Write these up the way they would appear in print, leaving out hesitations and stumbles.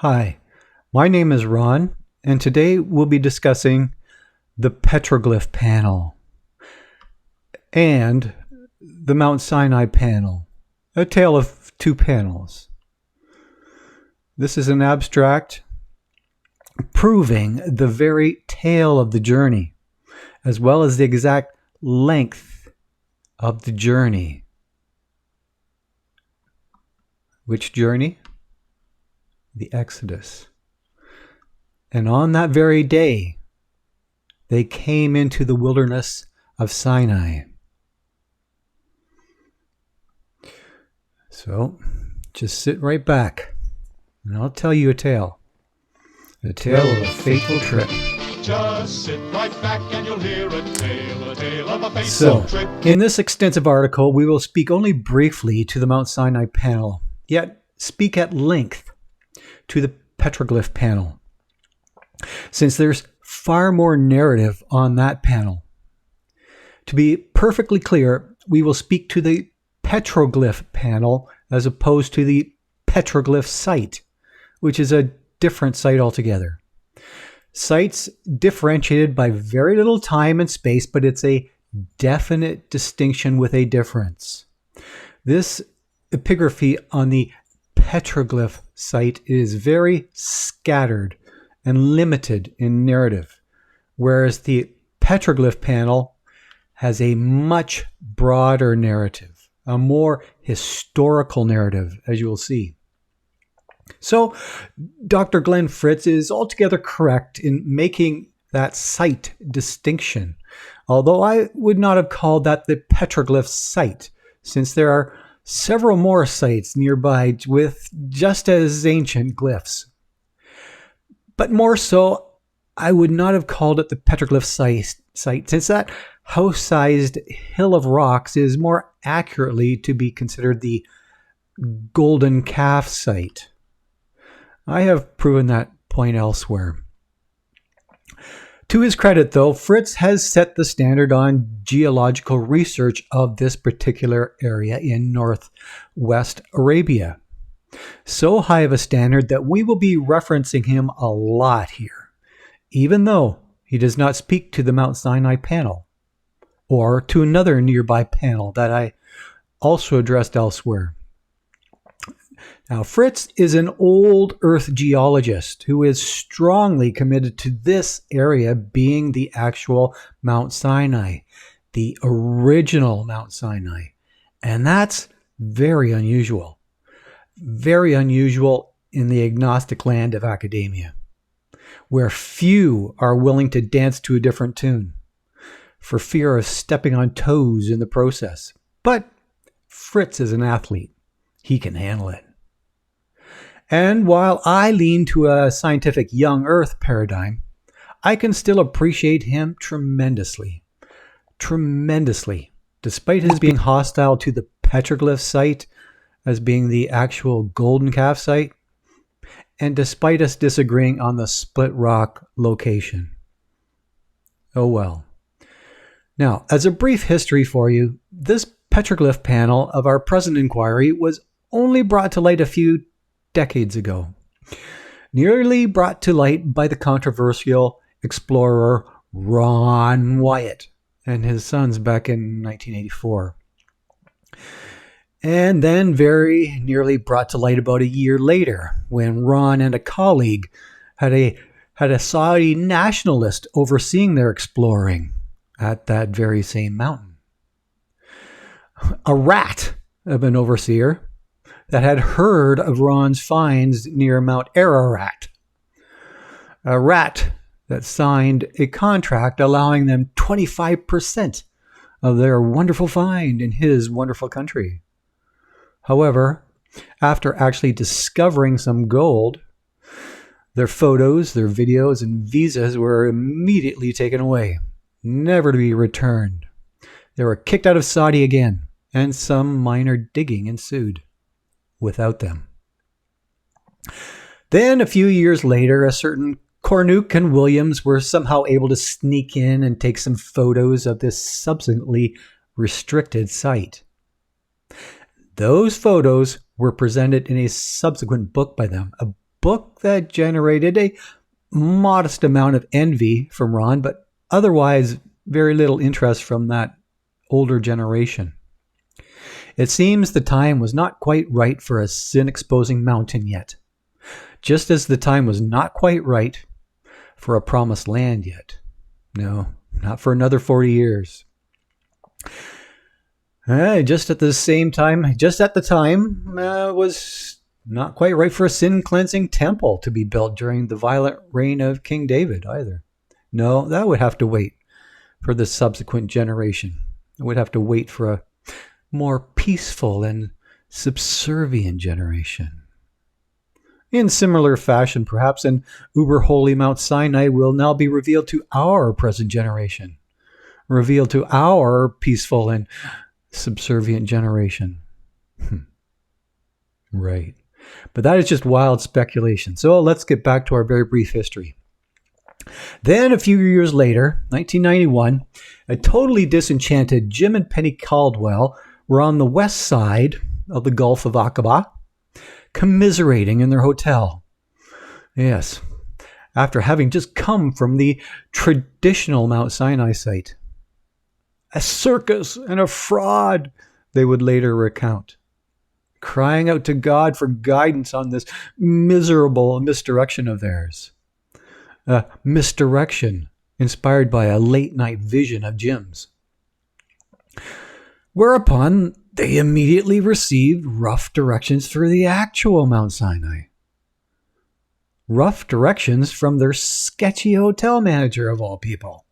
Hi, my name is Ron, and today we'll be discussing the Petroglyph Panel and the Mount Sinai Panel, a tale of two panels. This is an abstract proving the very tale of the journey, as well as the exact length of the journey. Which journey? The Exodus. And on that very day, they came into the wilderness of Sinai. So, just sit right back, and I'll tell you a tale. A tale of a fateful trip. Just sit right back and you'll hear a tale of a fateful trip. In this extensive article, we will speak only briefly to the Mount Sinai panel, yet speak at length to the Petroglyph panel, since there's far more narrative on that panel. To be perfectly clear, we will speak to the Petroglyph panel as opposed to the Petroglyph site, which is a different site altogether. Sites differentiated by very little time and space, but it's a definite distinction with a difference. This epigraphy on the Petroglyph site is very scattered and limited in narrative, whereas the Petroglyph panel has a much broader narrative, a more historical narrative, as you will see. So, Dr. Glenn Fritz is altogether correct in making that site distinction, although I would not have called that the Petroglyph site, since there are several more sites nearby with just as ancient glyphs. But more so, I would not have called it the Petroglyph site, since that house-sized hill of rocks is more accurately to be considered the Golden Calf site. I have proven that point elsewhere. To his credit, though, Fritz has set the standard on geological research of this particular area in northwest Arabia. So high of a standard that we will be referencing him a lot here, even though he does not speak to the Mount Sinai panel, or to another nearby panel that I also addressed elsewhere. Now, Fritz is an old Earth geologist who is strongly committed to this area being the actual Mount Sinai, the original Mount Sinai. And that's very unusual. Very unusual in the agnostic land of academia, where few are willing to dance to a different tune for fear of stepping on toes in the process. But Fritz is an athlete. He can handle it. And while I lean to a scientific young Earth paradigm, I can still appreciate him tremendously, despite his being hostile to the Petroglyph site as being the actual Golden Calf site, and despite us disagreeing on the Split Rock location. Oh well. Now, as a brief history for you, this Petroglyph panel of our present inquiry was only brought to light a few decades ago, nearly brought to light by the controversial explorer Ron Wyatt and his sons back in 1984. And then very nearly brought to light about a year later when Ron and a colleague had a Saudi nationalist overseeing their exploring at that very same mountain. A rat of an overseer that had heard of Ron's finds near Mount Ararat. A rat that signed a contract allowing them 25% of their wonderful find in his wonderful country. However, after actually discovering some gold, their photos, their videos, and visas were immediately taken away, never to be returned. They were kicked out of Saudi again, and some minor digging ensued without them. Then a few years later, a certain Cornuke and Williams were somehow able to sneak in and take some photos of this subsequently restricted site. Those photos were presented in a subsequent book by them, a book that generated a modest amount of envy from Ron, but otherwise very little interest from that older generation. It seems the time was not quite right for a sin-exposing mountain yet, just as the time was not quite right for a promised land yet. No, not for another 40 years. Just at the time, was not quite right for a sin-cleansing temple to be built during the violent reign of King David either. No, that would have to wait for the subsequent generation. It would have to wait for a more peaceful and subservient generation. In similar fashion, perhaps an uber-holy Mount Sinai will now be revealed to our present generation, revealed to our peaceful and subservient generation. Right. But that is just wild speculation. So let's get back to our very brief history. Then a few years later, 1991, a totally disenchanted Jim and Penny Caldwell were on the west side of the Gulf of Aqaba, commiserating in their hotel. Yes, after having just come from the traditional Mount Sinai site. A circus and a fraud, they would later recount, crying out to God for guidance on this miserable misdirection of theirs. A misdirection inspired by a late-night vision of Jim's. Whereupon they immediately received rough directions for the actual Mount Sinai. Rough directions from their sketchy hotel manager of all people.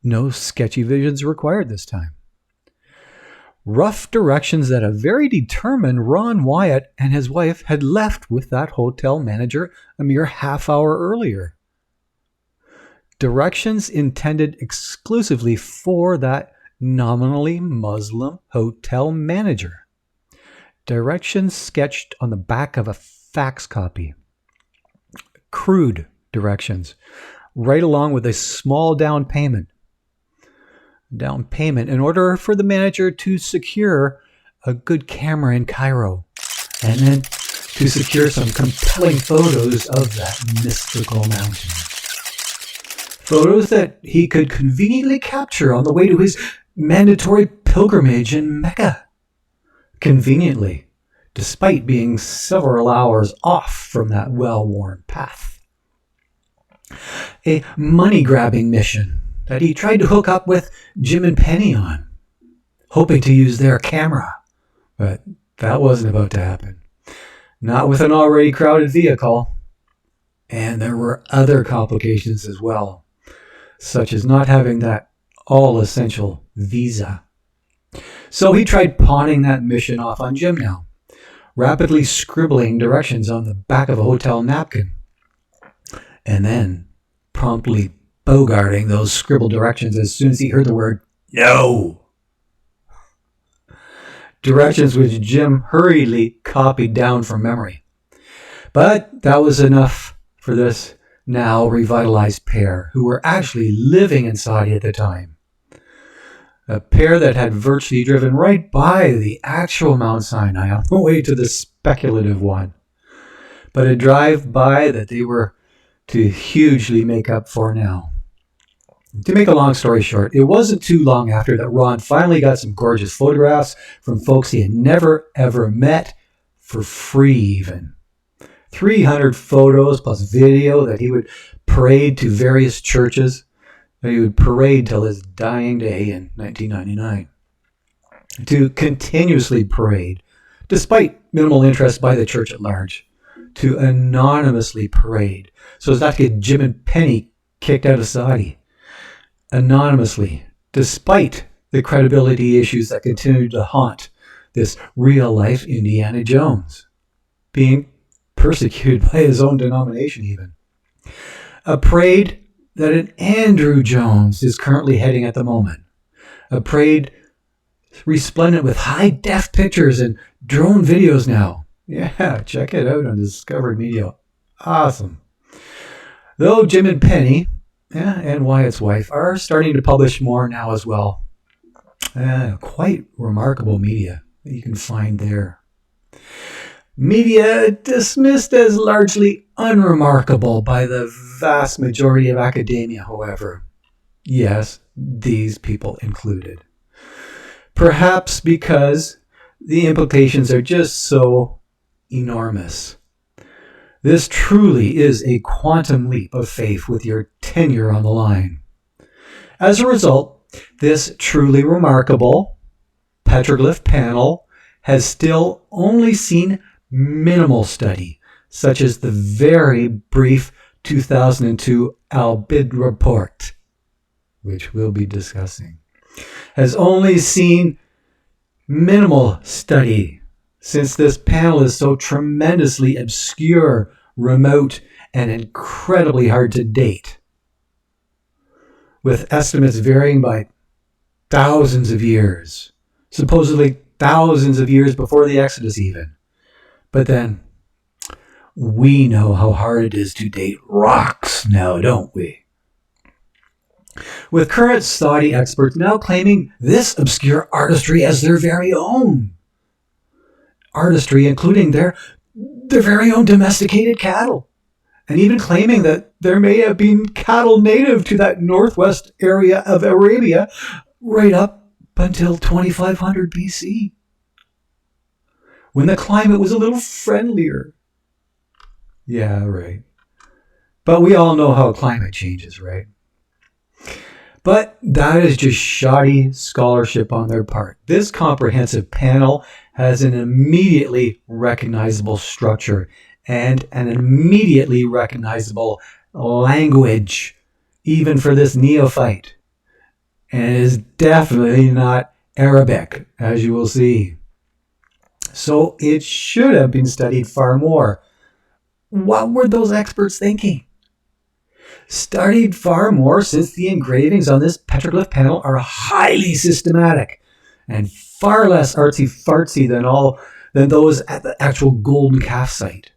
No sketchy visions required this time. Rough directions that a very determined Ron Wyatt and his wife had left with that hotel manager a mere half hour earlier. Directions intended exclusively for that nominally Muslim hotel manager. Directions sketched on the back of a fax copy. Crude directions, right along with a small down payment. In order for the manager to secure a good camera in Cairo, and then to secure some compelling photos of that mystical mountain. Photos that he could conveniently capture on the way to his mandatory pilgrimage in Mecca. Conveniently, despite being several hours off from that well-worn path. A money-grabbing mission that he tried to hook up with Jim and Penny on, hoping to use their camera. But that wasn't about to happen. Not with an already crowded vehicle. And there were other complications as well, such as not having that all-essential visa. So he tried pawning that mission off on Jim now, rapidly scribbling directions on the back of a hotel napkin, and then promptly bogarting those scribbled directions as soon as he heard the word no. Directions which Jim hurriedly copied down from memory. But that was enough for this now revitalized pair, who were actually living in Saudi at the time. A pair that had virtually driven right by the actual Mount Sinai on the way to the speculative one. But a drive-by that they were to hugely make up for now. To make a long story short, it wasn't too long after that Ron finally got some gorgeous photographs from folks he had never ever met, for free even. 300 photos plus video that he would parade to various churches, that he would parade till his dying day in 1999. To continuously parade, despite minimal interest by the church at large. To anonymously parade, so as not to get Jim and Penny kicked out of Saudi. Anonymously, despite the credibility issues that continued to haunt this real-life Indiana Jones, being persecuted by his own denomination even. A parade that an Andrew Jones is currently heading at the moment. A parade resplendent with high-def pictures and drone videos now. Yeah, check it out on Discovered Media. Awesome. Though Jim and Penny, and Wyatt's wife, are starting to publish more now as well. Quite remarkable media that you can find there. Media dismissed as largely unremarkable by the vast majority of academia, however. Yes, these people included. Perhaps because the implications are just so enormous. This truly is a quantum leap of faith with your tenure on the line. As a result, this truly remarkable petroglyph panel has still only seen minimal study, such as the very brief 2002 Albid report, which we'll be discussing, has only seen minimal study since this panel is so tremendously obscure, remote, and incredibly hard to date, with estimates varying by thousands of years, supposedly thousands of years before the Exodus even. But then, we know how hard it is to date rocks now, don't we? With current Saudi experts now claiming this obscure artistry as their very own. Artistry including their very own domesticated cattle. And even claiming that there may have been cattle native to that northwest area of Arabia right up until 2500 BC, when the climate was a little friendlier. Yeah, right. But we all know how climate changes, right? But that is just shoddy scholarship on their part. This comprehensive panel has an immediately recognizable structure and an immediately recognizable language, even for this neophyte. And it is definitely not Arabic, as you will see. So it should have been studied far more. What were those experts thinking? Studied far more, since the engravings on this petroglyph panel are highly systematic and far less artsy-fartsy than those at the actual Golden Calf site.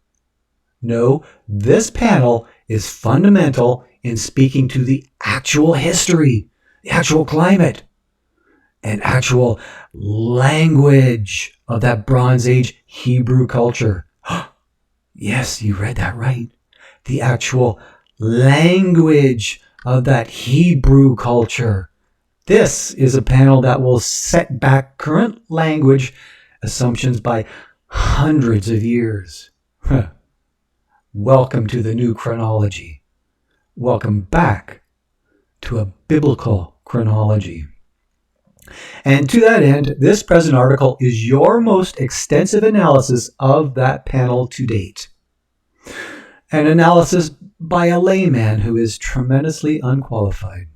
No, this panel is fundamental in speaking to the actual history, the actual climate, and actual language of that Bronze Age Hebrew culture. Yes, you read that right. The actual language of that Hebrew culture. This is a panel that will set back current language assumptions by hundreds of years. Welcome to the new chronology. Welcome back to a biblical chronology. And to that end, this present article is your most extensive analysis of that panel to date. An analysis by a layman who is tremendously unqualified.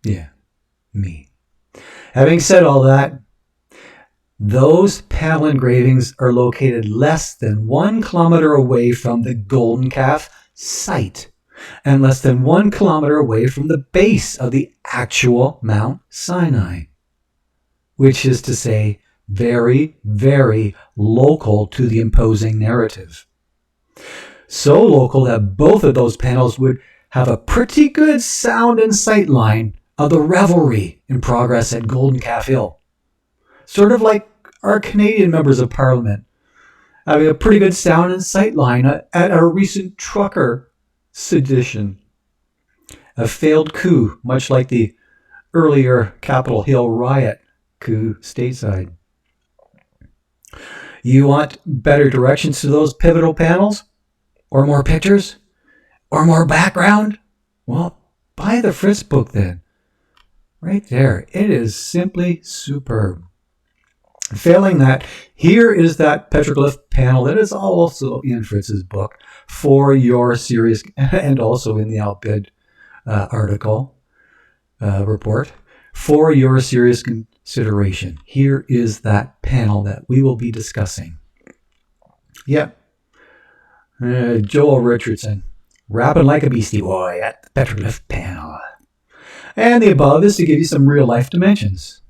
Yeah, me. Having said all that, those panel engravings are located less than 1 kilometer away from the Golden Calf site and less than 1 kilometer away from the base of the actual Mount Sinai, which is to say, very, very local to the imposing narrative. So local that both of those panels would have a pretty good sound and sight line of the revelry in progress at Golden Calf Hill. Sort of like our Canadian members of Parliament having a pretty good sound and sight line at our recent trucker sedition. A failed coup, much like the earlier Capitol Hill riot coup stateside. You want better directions to those pivotal panels? Or more pictures? Or more background? Well, buy the Fritz book then. Right there. It is simply superb. Failing that, here is that petroglyph panel that is also in Fritz's book for your serious, and also in the Albid article report, for your serious consideration. Here is that panel that we will be discussing. Yep. Joel Richardson, rapping like a beastie boy at the petroglyph panel. And the above is to give you some real-life dimensions,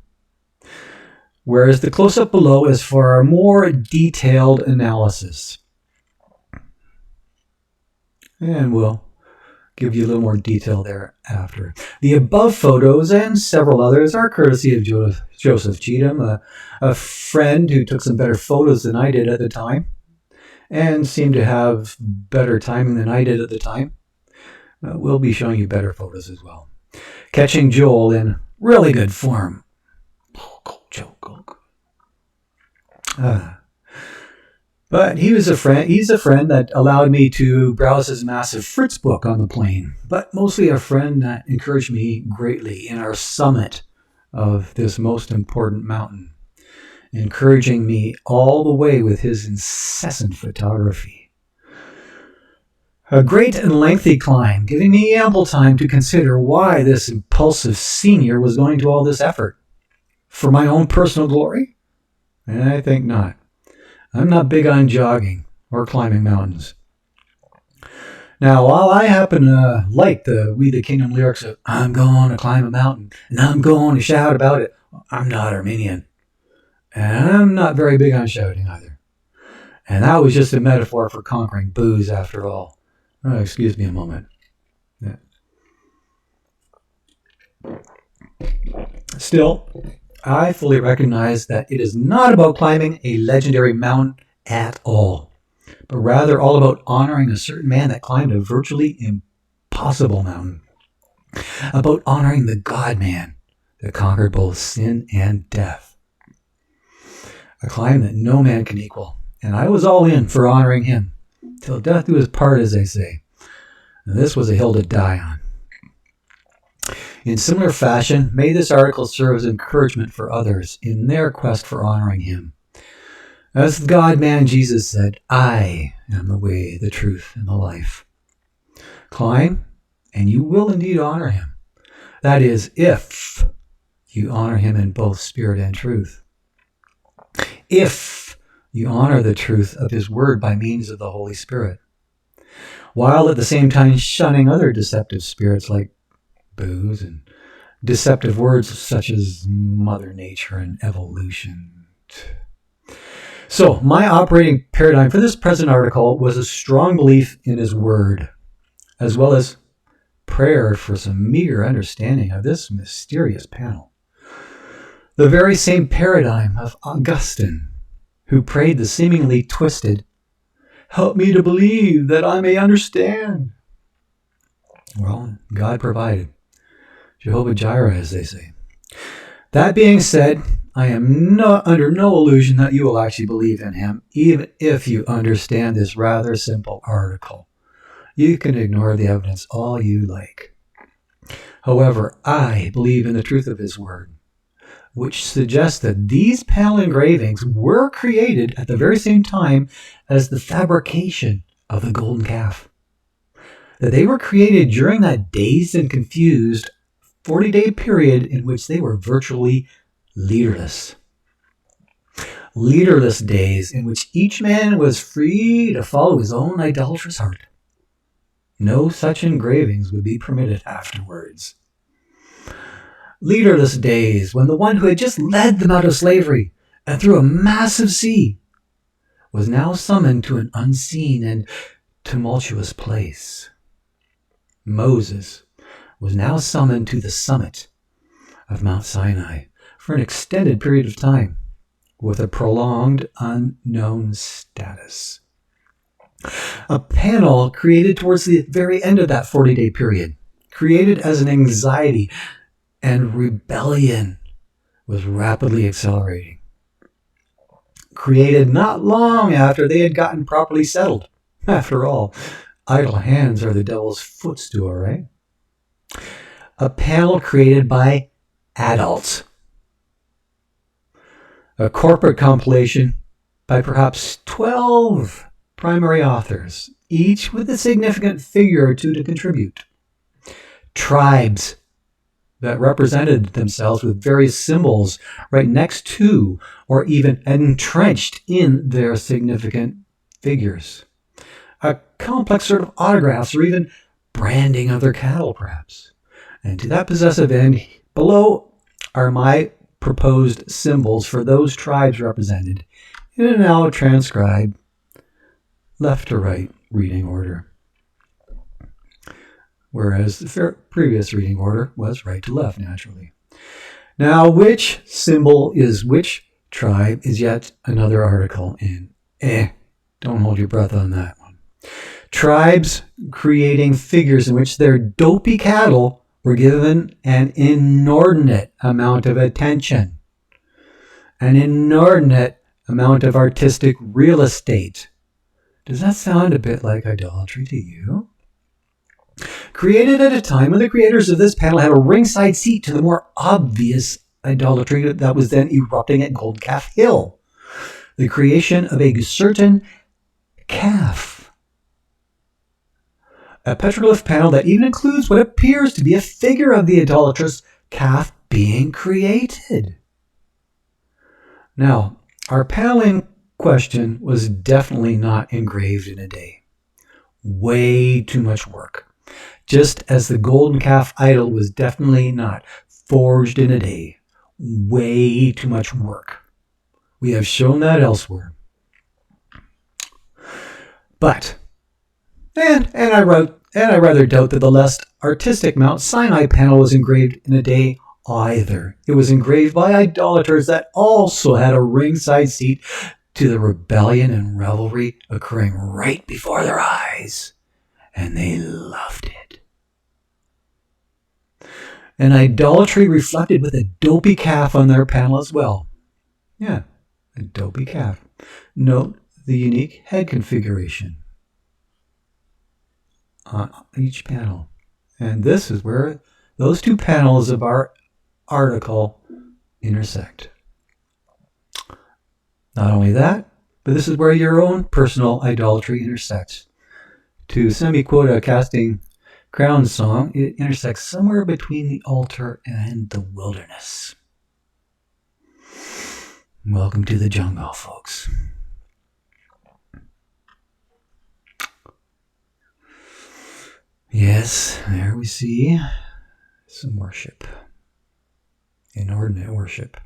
whereas the close-up below is for our more detailed analysis. And we'll give you a little more detail there after. The above photos and several others are courtesy of Joseph Cheatham, a friend who took some better photos than I did at the time and seemed to have better timing than I did at the time. We'll be showing you better photos as well. Catching Joel in really good form. But he's a friend that allowed me to browse his massive Fritz book on the plane, but mostly a friend that encouraged me greatly in our summit of this most important mountain, encouraging me all the way with his incessant photography. A great and lengthy climb, giving me ample time to consider why this impulsive senior was going to all this effort. For my own personal glory? I think not. I'm not big on jogging or climbing mountains. Now, while I happen to like the We the Kingdom lyrics of I'm going to climb a mountain and I'm going to shout about it, I'm not Armenian. And I'm not very big on shouting either. And that was just a metaphor for conquering booze after all. Oh, excuse me a moment. Yeah. Still, I fully recognize that it is not about climbing a legendary mountain at all, but rather all about honoring a certain man that climbed a virtually impossible mountain. About honoring the God-man that conquered both sin and death. A climb that no man can equal, and I was all in for honoring him, till death do us part, as they say. And this was a hill to die on. In similar fashion, may this article serve as encouragement for others in their quest for honoring him. As the God-man Jesus said, I am the way, the truth, and the life. Climb, and you will indeed honor him. That is, if you honor him in both spirit and truth. If you honor the truth of his word by means of the Holy Spirit, while at the same time shunning other deceptive spirits like booze and deceptive words such as Mother Nature and evolution. So, my operating paradigm for this present article was a strong belief in his word, as well as prayer for some meager understanding of this mysterious panel. The very same paradigm of Augustine, who prayed the seemingly twisted, "Help me to believe that I may understand." Well, God provided. Jehovah Jireh, as they say. That being said, I am under no illusion that you will actually believe in him, even if you understand this rather simple article. You can ignore the evidence all you like. However, I believe in the truth of his word, which suggests that these panel engravings were created at the very same time as the fabrication of the golden calf. That they were created during that dazed and confused 40-day period in which they were virtually leaderless. Leaderless days in which each man was free to follow his own idolatrous heart. No such engravings would be permitted afterwards. Leaderless days when the one who had just led them out of slavery and through a massive sea was now summoned to an unseen and tumultuous place. Moses was now summoned to the summit of Mount Sinai for an extended period of time with a prolonged unknown status. A panel created towards the very end of that 40-day period, created as an anxiety and rebellion was rapidly accelerating. Created not long after they had gotten properly settled. After all, idle hands are the devil's footstool, right? A panel created by adults. A corporate compilation by perhaps 12 primary authors, each with a significant figure or two to contribute. Tribes that represented themselves with various symbols right next to or even entrenched in their significant figures. A complex sort of autographs or even branding of their cattle, perhaps. And to that possessive end, below are my proposed symbols for those tribes represented in a now transcribed left to right reading order. whereas the previous reading order was right to left, naturally. Now, which symbol is which tribe is yet another article in. Don't hold your breath on that one. Tribes creating figures in which their dopey cattle were given an inordinate amount of attention, an inordinate amount of artistic real estate. Does that sound a bit like idolatry to you? Created at a time when the creators of this panel had a ringside seat to the more obvious idolatry that was then erupting at Golden Calf Hill. The creation of a certain calf. A petroglyph panel that even includes what appears to be a figure of the idolatrous calf being created. Now, our panel in question was definitely not engraved in a day. Way too much work. Just as the golden calf idol was definitely not forged in a day. Way too much work. We have shown that elsewhere. But, and I rather doubt that the less artistic Mount Sinai panel was engraved in a day either. It was engraved by idolaters that also had a ringside seat to the rebellion and revelry occurring right before their eyes. And they loved it. And idolatry reflected with a dopey calf on their panel as well. Yeah, a dopey calf. Note the unique head configuration on each panel. And this is where those two panels of our article intersect. Not only that, but this is where your own personal idolatry intersects. To semi-quote a casting crown song, it intersects somewhere between the altar and the wilderness. Welcome to the jungle, folks. Yes, there we see some worship. Inordinate worship.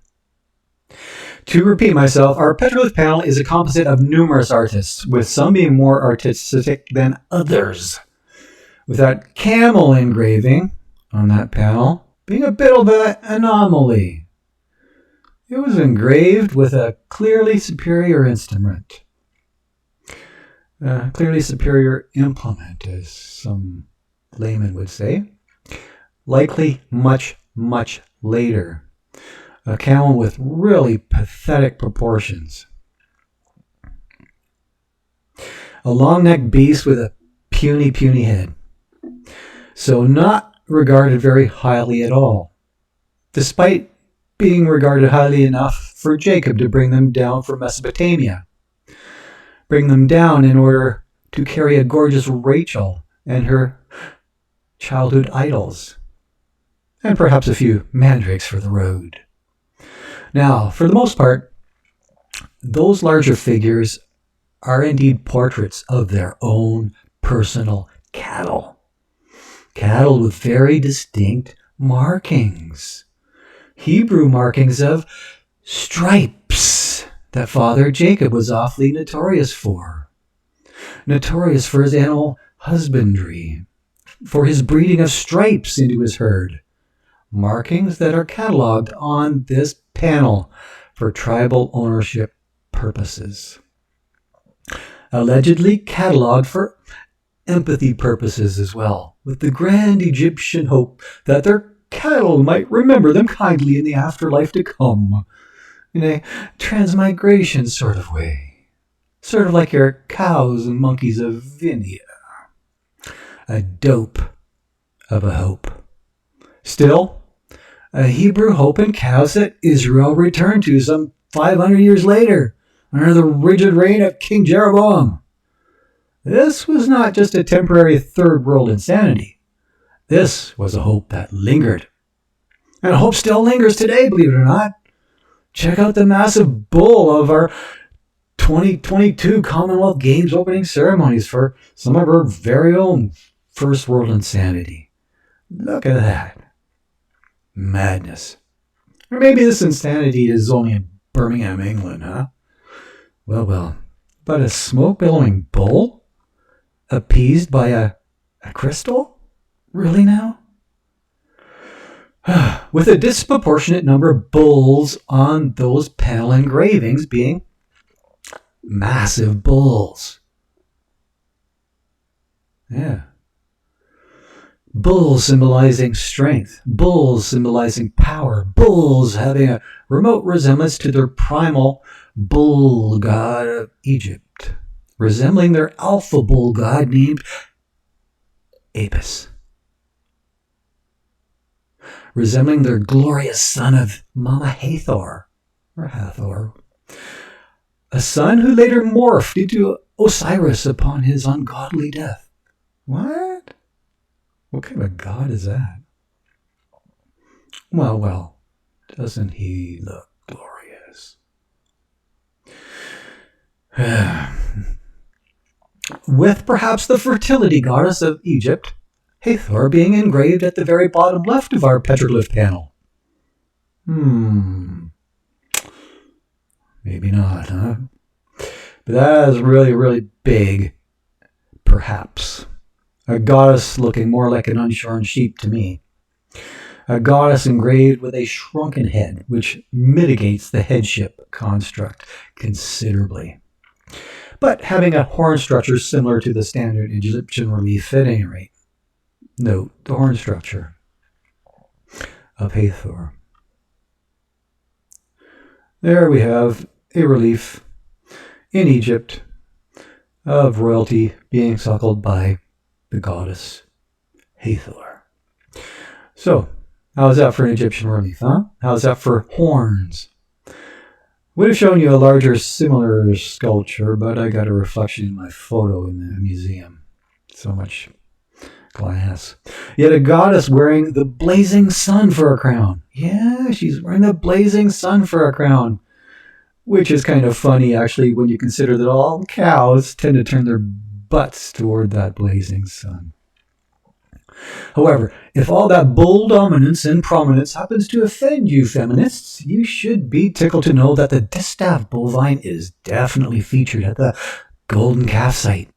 To repeat myself, our petroglyph panel is a composite of numerous artists, with some being more artistic than others. With that camel engraving on that panel being a bit of an anomaly. It was engraved with a clearly superior instrument. A clearly superior implement, as some laymen would say. Likely much, much later. A camel with really pathetic proportions. A long-necked beast with a puny, puny head. So not regarded very highly at all, despite being regarded highly enough for Jacob to bring them down from Mesopotamia. Bring them down in order to carry a gorgeous Rachel and her childhood idols, and perhaps a few mandrakes for the road. Now, for the most part, those larger figures are indeed portraits of their own personal cattle. Cattle with very distinct markings. Hebrew markings of stripes that Father Jacob was awfully notorious for. Notorious for his animal husbandry, for his breeding of stripes into his herd. Markings that are cataloged on this panel for tribal ownership purposes. Allegedly cataloged for empathy purposes as well, with the grand Egyptian hope that their cattle might remember them kindly in the afterlife to come, in a transmigration sort of way, sort of like your cows and monkeys of India. A dope of a hope. Still, a Hebrew hope and cows that Israel returned to some 500 years later, under the rigid reign of King Jeroboam. This was not just a temporary third world insanity. This was a hope that lingered. And hope still lingers today, believe it or not. Check out the massive bull of our 2022 Commonwealth Games opening ceremonies for some of our very own first world insanity. Look at that. Madness. Or maybe this insanity is only in Birmingham, England, huh? Well. But a smoke-billowing bull? Appeased by a crystal? Really now? With a disproportionate number of bulls on those panel engravings being massive bulls. Yeah. Bulls symbolizing strength, bulls symbolizing power, bulls having a remote resemblance to their primal bull god of Egypt, resembling their alpha bull god named Apis, resembling their glorious son of Mama Hathor, or Hathor, a son who later morphed into Osiris upon his ungodly death. What? What kind of god is that? Well, doesn't he look glorious? With perhaps the fertility goddess of Egypt, Hathor, being engraved at the very bottom left of our petroglyph panel. Maybe not, huh? But that is really, really big, perhaps. A goddess looking more like an unshorn sheep to me. A goddess engraved with a shrunken head, which mitigates the headship construct considerably. But having a horn structure similar to the standard Egyptian relief at any rate. Note the horn structure of Hathor. There we have a relief in Egypt of royalty being suckled by the goddess Hathor. So, how's that for an Egyptian relief, huh? How's that for horns? Would have shown you a larger, similar sculpture, but I got a reflection in my photo in the museum. So much glass. Yet a goddess wearing the blazing sun for a crown. Yeah, she's wearing the blazing sun for a crown. Which is kind of funny, actually, when you consider that all cows tend to turn their butts toward that blazing sun. However, if all that bull dominance and prominence happens to offend you feminists, you should be tickled to know that the distaff bovine is definitely featured at the golden calf site,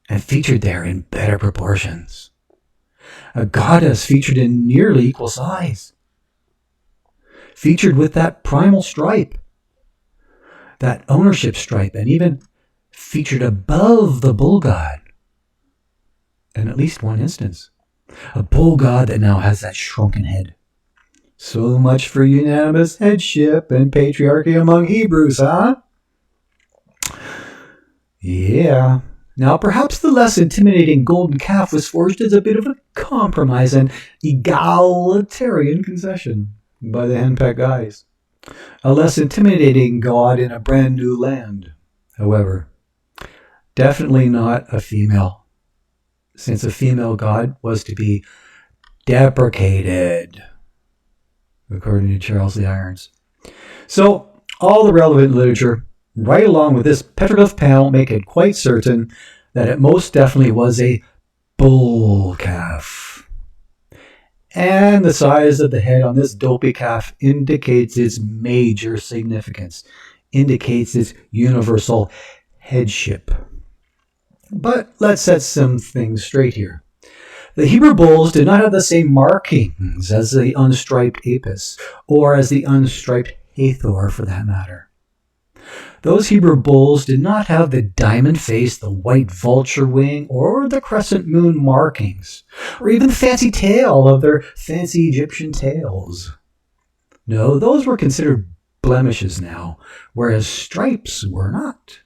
and featured there in better proportions. A goddess featured in nearly equal size. Featured with that primal stripe, that ownership stripe, and even featured above the bull god. In at least one instance. A bull god that now has that shrunken head. So much for unanimous headship and patriarchy among Hebrews, huh? Yeah. Now, perhaps the less intimidating golden calf was forged as a bit of a compromise and egalitarian concession by the henpecked guys. A less intimidating god in a brand new land, however. Definitely not a female, since a female god was to be deprecated, according to Charles the Irons. So, all the relevant literature, right along with this petroglyph panel, make it quite certain that it most definitely was a bull calf. And the size of the head on this dopey calf indicates its major significance, indicates its universal headship. But let's set some things straight here. The Hebrew bulls did not have the same markings as the unstriped Apis, or as the unstriped Hathor for that matter. Those Hebrew bulls did not have the diamond face, the white vulture wing, or the crescent moon markings, or even the fancy tail of their fancy Egyptian tails. No, those were considered blemishes now, whereas stripes were not.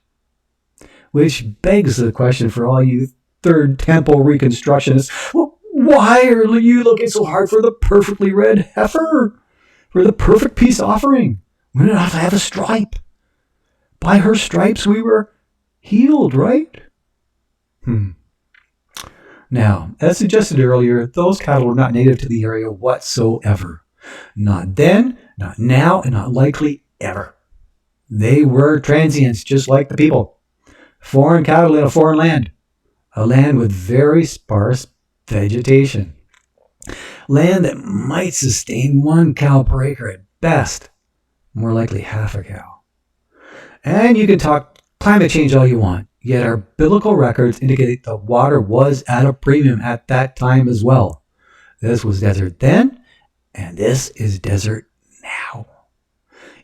Which begs the question for all you Third Temple reconstructionists, well, why are you looking so hard for the perfectly red heifer? For the perfect peace offering? We don't have to have a stripe. By her stripes we were healed, right? Now, as suggested earlier, those cattle were not native to the area whatsoever. Not then, not now, and not likely ever. They were transients, just like the people. Foreign cattle in a foreign land. A land with very sparse vegetation. Land that might sustain 1 cow per acre at best. More likely half a cow. And you can talk climate change all you want. Yet our biblical records indicate that water was at a premium at that time as well. This was desert then, and this is desert now.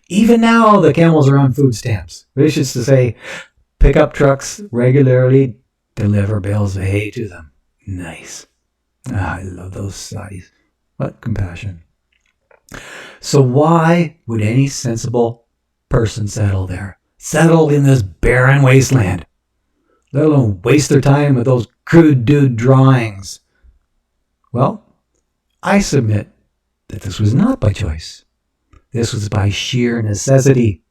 Even now, the camels are on food stamps, which is to say, pickup trucks regularly deliver bales of hay to them. Nice. I love those Saudis. What compassion. So why would any sensible person settle there? Settle in this barren wasteland? Let alone waste their time with those crude dude drawings. Well, I submit that this was not by choice. This was by sheer necessity.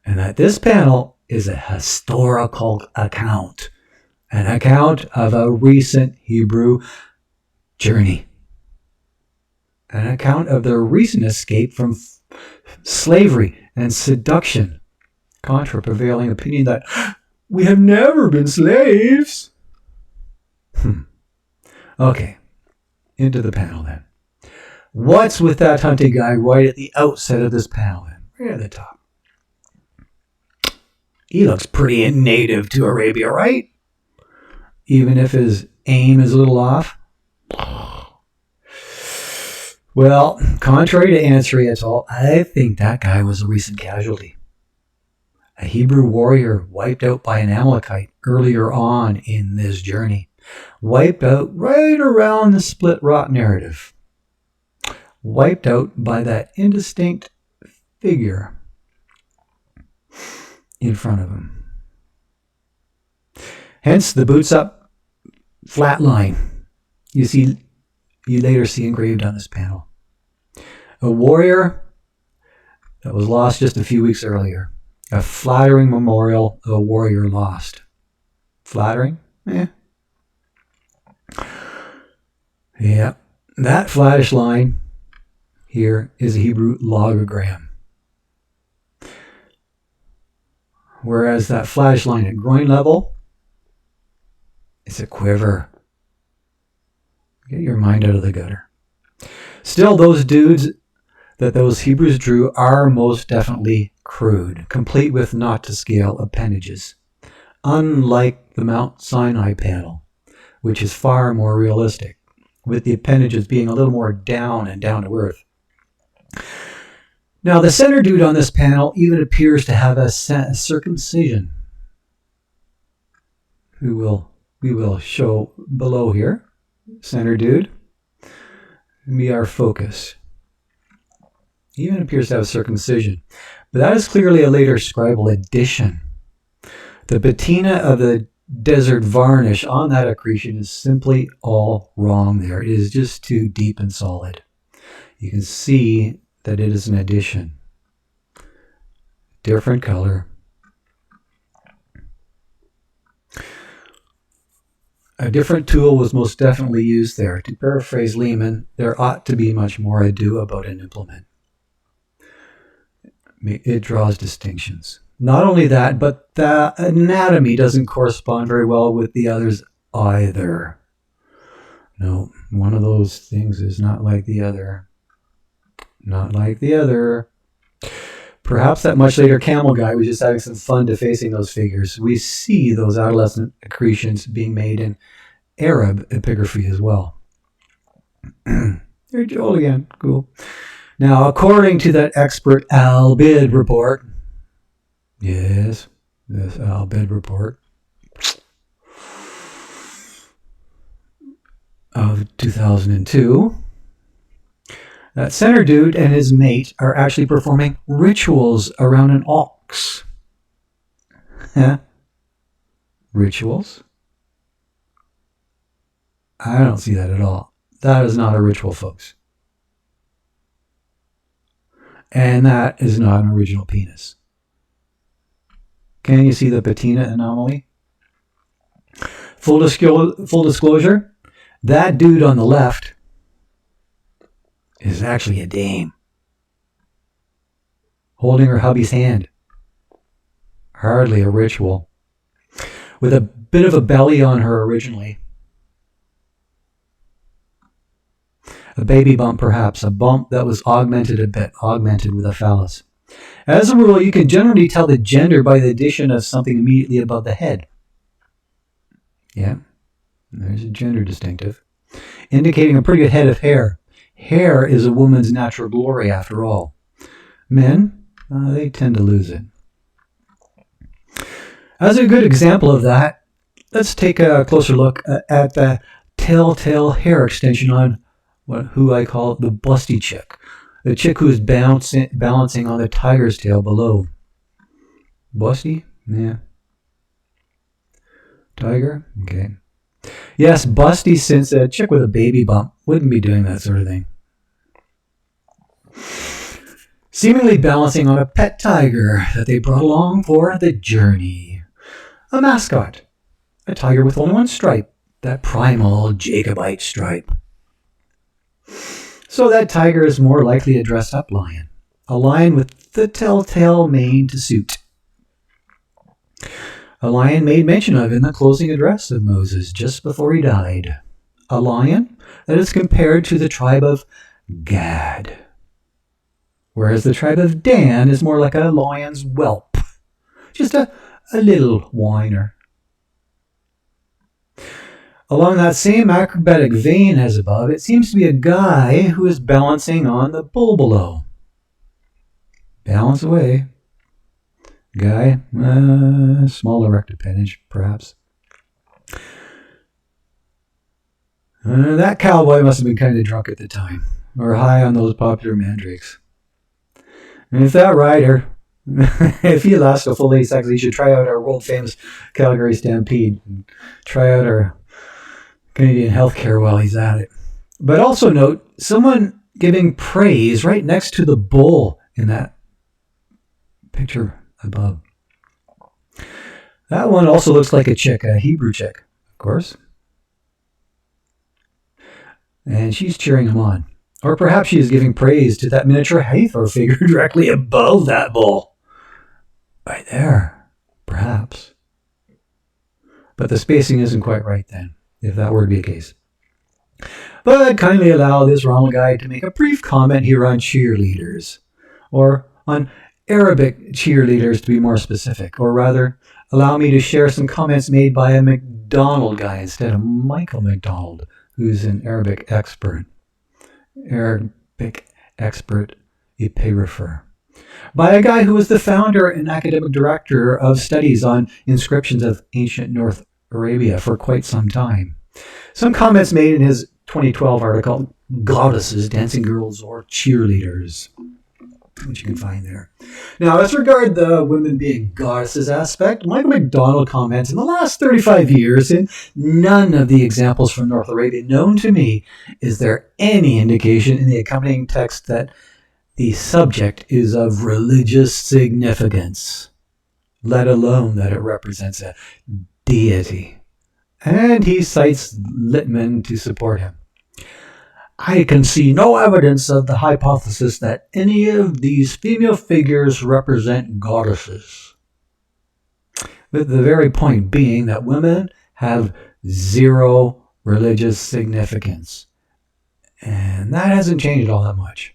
And that this panel is a historical account. An account of a recent Hebrew journey. An account of their recent escape from slavery and seduction. Contra prevailing opinion that we have never been slaves. Okay, into the panel then. What's with that hunting guy right at the outset of this panel then? Right at the top. He looks pretty native to Arabia, right? Even if his aim is a little off. Well, contrary to Ansari et al., I think that guy was a recent casualty. A Hebrew warrior wiped out by an Amalekite earlier on in this journey. Wiped out right around the split rock narrative. Wiped out by that indistinct figure in front of him. Hence the boots up flat line you later see engraved on this panel. A warrior that was lost just a few weeks earlier. A flattering memorial of a warrior lost. Flattering? Yeah. That flattish line here is a Hebrew logogram. Whereas that flattish line at groin level is a quiver. Get your mind out of the gutter. Still, those dudes that those Hebrews drew are most definitely crude, complete with not-to-scale appendages. Unlike the Mount Sinai panel, which is far more realistic, with the appendages being a little more down and down to earth. Now, the center dude on this panel even appears to have a circumcision, we will show below here. Center dude, be our focus. He even appears to have circumcision, but that is clearly a later scribal addition. The patina of the desert varnish on that accretion is simply all wrong there. It is just too deep and solid. You can see that it is an addition. Different color. A different tool was most definitely used there. To paraphrase Lehman, there ought to be much more ado about an implement. It draws distinctions. Not only that, but the anatomy doesn't correspond very well with the others either. No, one of those things is not like the other. Not like the other. Perhaps that much later camel guy was just having some fun defacing those figures. We see those adolescent accretions being made in Arab epigraphy as well. There's Joel again. Cool. Now, according to that expert Al-Bid report, yes, this Al-Bid report of 2002, that center dude and his mate are actually performing rituals around an ox. Rituals? I don't see that at all. That is not a ritual, folks. And that is not an original penis. Can you see the patina anomaly? Full disclosure, that dude on the left is actually a dame holding her hubby's hand. Hardly a ritual. With a bit of a belly on her originally. A baby bump perhaps, a bump that was augmented a bit, augmented with a phallus. As a rule, you can generally tell the gender by the addition of something immediately above the head. Yeah, there's a gender distinctive, indicating a pretty good head of hair. Hair is a woman's natural glory, after all. Men, they tend to lose it. As a good example of that, let's take a closer look at the telltale hair extension on who I call the busty chick. The chick who is balancing on the tiger's tail below. Busty? Yeah. Tiger? Okay. Yes, busty, since a chick with a baby bump wouldn't be doing that sort of thing. Seemingly balancing on a pet tiger that they brought along for the journey. A mascot. A tiger with only one stripe. That primal Jacobite stripe. So that tiger is more likely a dressed-up lion. A lion with the telltale mane to suit. A lion made mention of in the closing address of Moses just before he died. A lion that is compared to the tribe of Gad. Whereas the tribe of Dan is more like a lion's whelp. Just a little whiner. Along that same acrobatic vein as above, it seems to be a guy who is balancing on the bull below. Balance away. Guy, small erect appendage, perhaps. That cowboy must have been kind of drunk at the time, or high on those popular mandrakes. And if that rider, if he lasts a full 8 seconds, he should try out our world-famous Calgary Stampede. And try out our Canadian healthcare while he's at it. But also note, someone giving praise right next to the bull in that picture above. That one also looks like a chick, a Hebrew chick, of course. And she's cheering him on. Or perhaps she is giving praise to that miniature Hathor figure directly above that bull. Right there, perhaps. But the spacing isn't quite right then, if that were to be the case. But I'd kindly allow this Ronald guy to make a brief comment here on cheerleaders. Or on Arabic cheerleaders, to be more specific. Or rather, allow me to share some comments made by a McDonald guy instead of Michael McDonald, who's an Arabic expert. Arabic expert epigrapher. By a guy who was the founder and academic director of studies on inscriptions of ancient North Arabia for quite some time. Some comments made in his 2012 article, Goddesses, Dancing Girls, or Cheerleaders, which you can find there. Now, as regard the women being goddesses aspect, Michael McDonald comments, in the last 35 years, in none of the examples from North Arabia known to me is there any indication in the accompanying text that the subject is of religious significance, let alone that it represents a deity. And he cites Littman to support him. I can see no evidence of the hypothesis that any of these female figures represent goddesses. With the very point being that women have zero religious significance. And that hasn't changed all that much.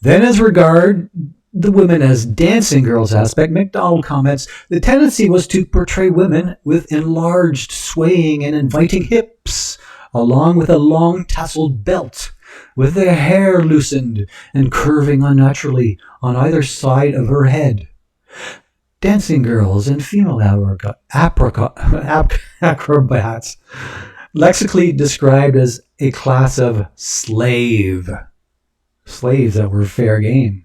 Then as regard the women as dancing girls aspect, McDonald comments, the tendency was to portray women with enlarged, swaying, and inviting hips, along with a long tasseled belt, with their hair loosened and curving unnaturally on either side of her head. Dancing girls and female acrobats, lexically described as a class of slaves that were fair game,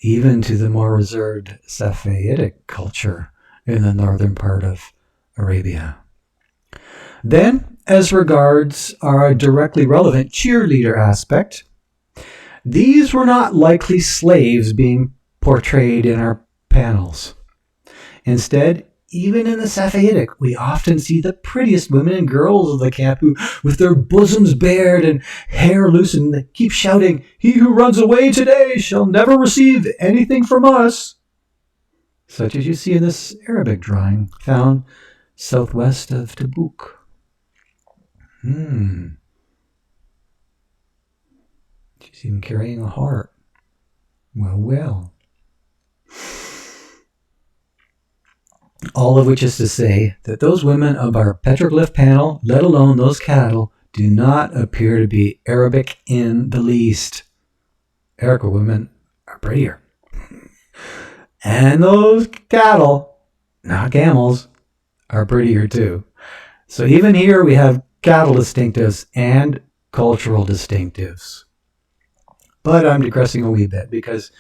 even to the more reserved Safavidic culture in the northern part of Arabia. Then, as regards our directly relevant cheerleader aspect, these were not likely slaves being portrayed in our panels. Instead, even in the Safavidic, we often see the prettiest women and girls of the camp who, with their bosoms bared and hair loosened, keep shouting, "He who runs away today shall never receive anything from us," such as you see in this Arabic drawing found southwest of Tabuk. She's even carrying a heart. Well, well. All of which is to say that those women of our petroglyph panel, let alone those cattle, do not appear to be Arabic in the least. Arabic women are prettier. And those cattle, not camels, are prettier too. So even here we have cattle distinctives and cultural distinctives. But I'm digressing a wee bit because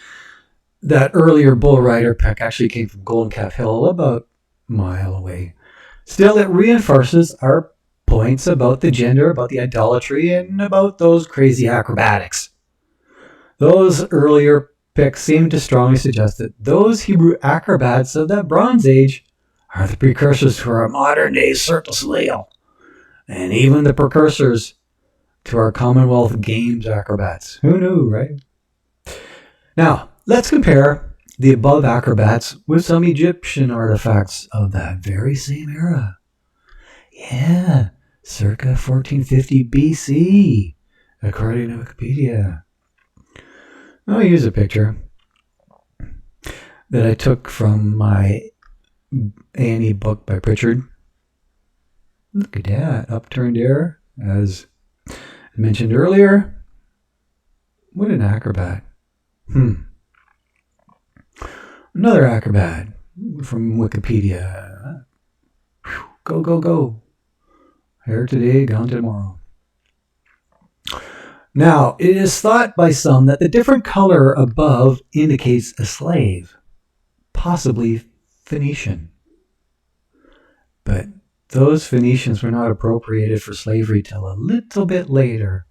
that earlier bull rider peck actually came from Golden Calf Hill, about a mile away. Still, it reinforces our points about the gender, about the idolatry, and about those crazy acrobatics. Those earlier picks seem to strongly suggest that those Hebrew acrobats of that Bronze Age are the precursors to our modern-day Cirque du Soleil, and even the precursors to our Commonwealth Games acrobats. Who knew, right? Now, let's compare the above acrobats with some Egyptian artifacts of that very same era. Yeah, circa 1450 BC, according to Wikipedia. I'll use a picture that I took from my A&E book by Pritchard. Look at that, upturned air, as I mentioned earlier. What an acrobat. Another acrobat from Wikipedia. Go, go, go. Here today, gone tomorrow. Now, it is thought by some that the different color above indicates a slave, possibly Phoenician. But those Phoenicians were not appropriated for slavery till a little bit later.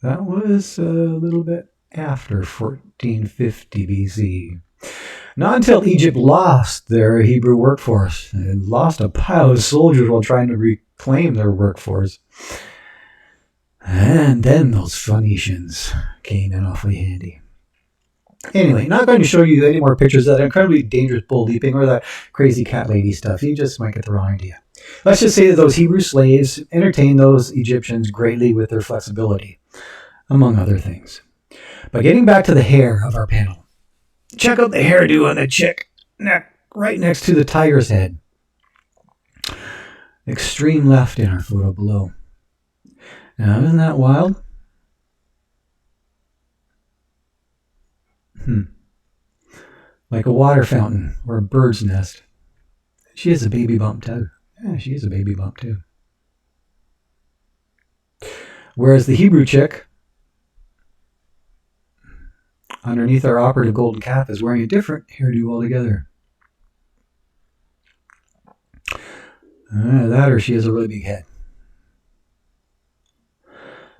That was a little bit after 1450 BC. Not until Egypt lost their Hebrew workforce and lost a pile of soldiers while trying to reclaim their workforce. And then those Phoenicians came in awfully handy. Anyway, not going to show you any more pictures of that incredibly dangerous bull leaping or that crazy cat lady stuff. You just might get the wrong idea. Let's just say that those Hebrew slaves entertained those Egyptians greatly with their flexibility, among other things. But getting back to the hair of our panel, check out the hairdo on the chick right next to the tiger's head. Extreme left in our photo below. Now, isn't that wild? Like a water fountain or a bird's nest. She has a baby bump too. Yeah, she has a baby bump too. Whereas the Hebrew chick, underneath our operative golden calf, is wearing a different hairdo altogether. That or she has a really big head.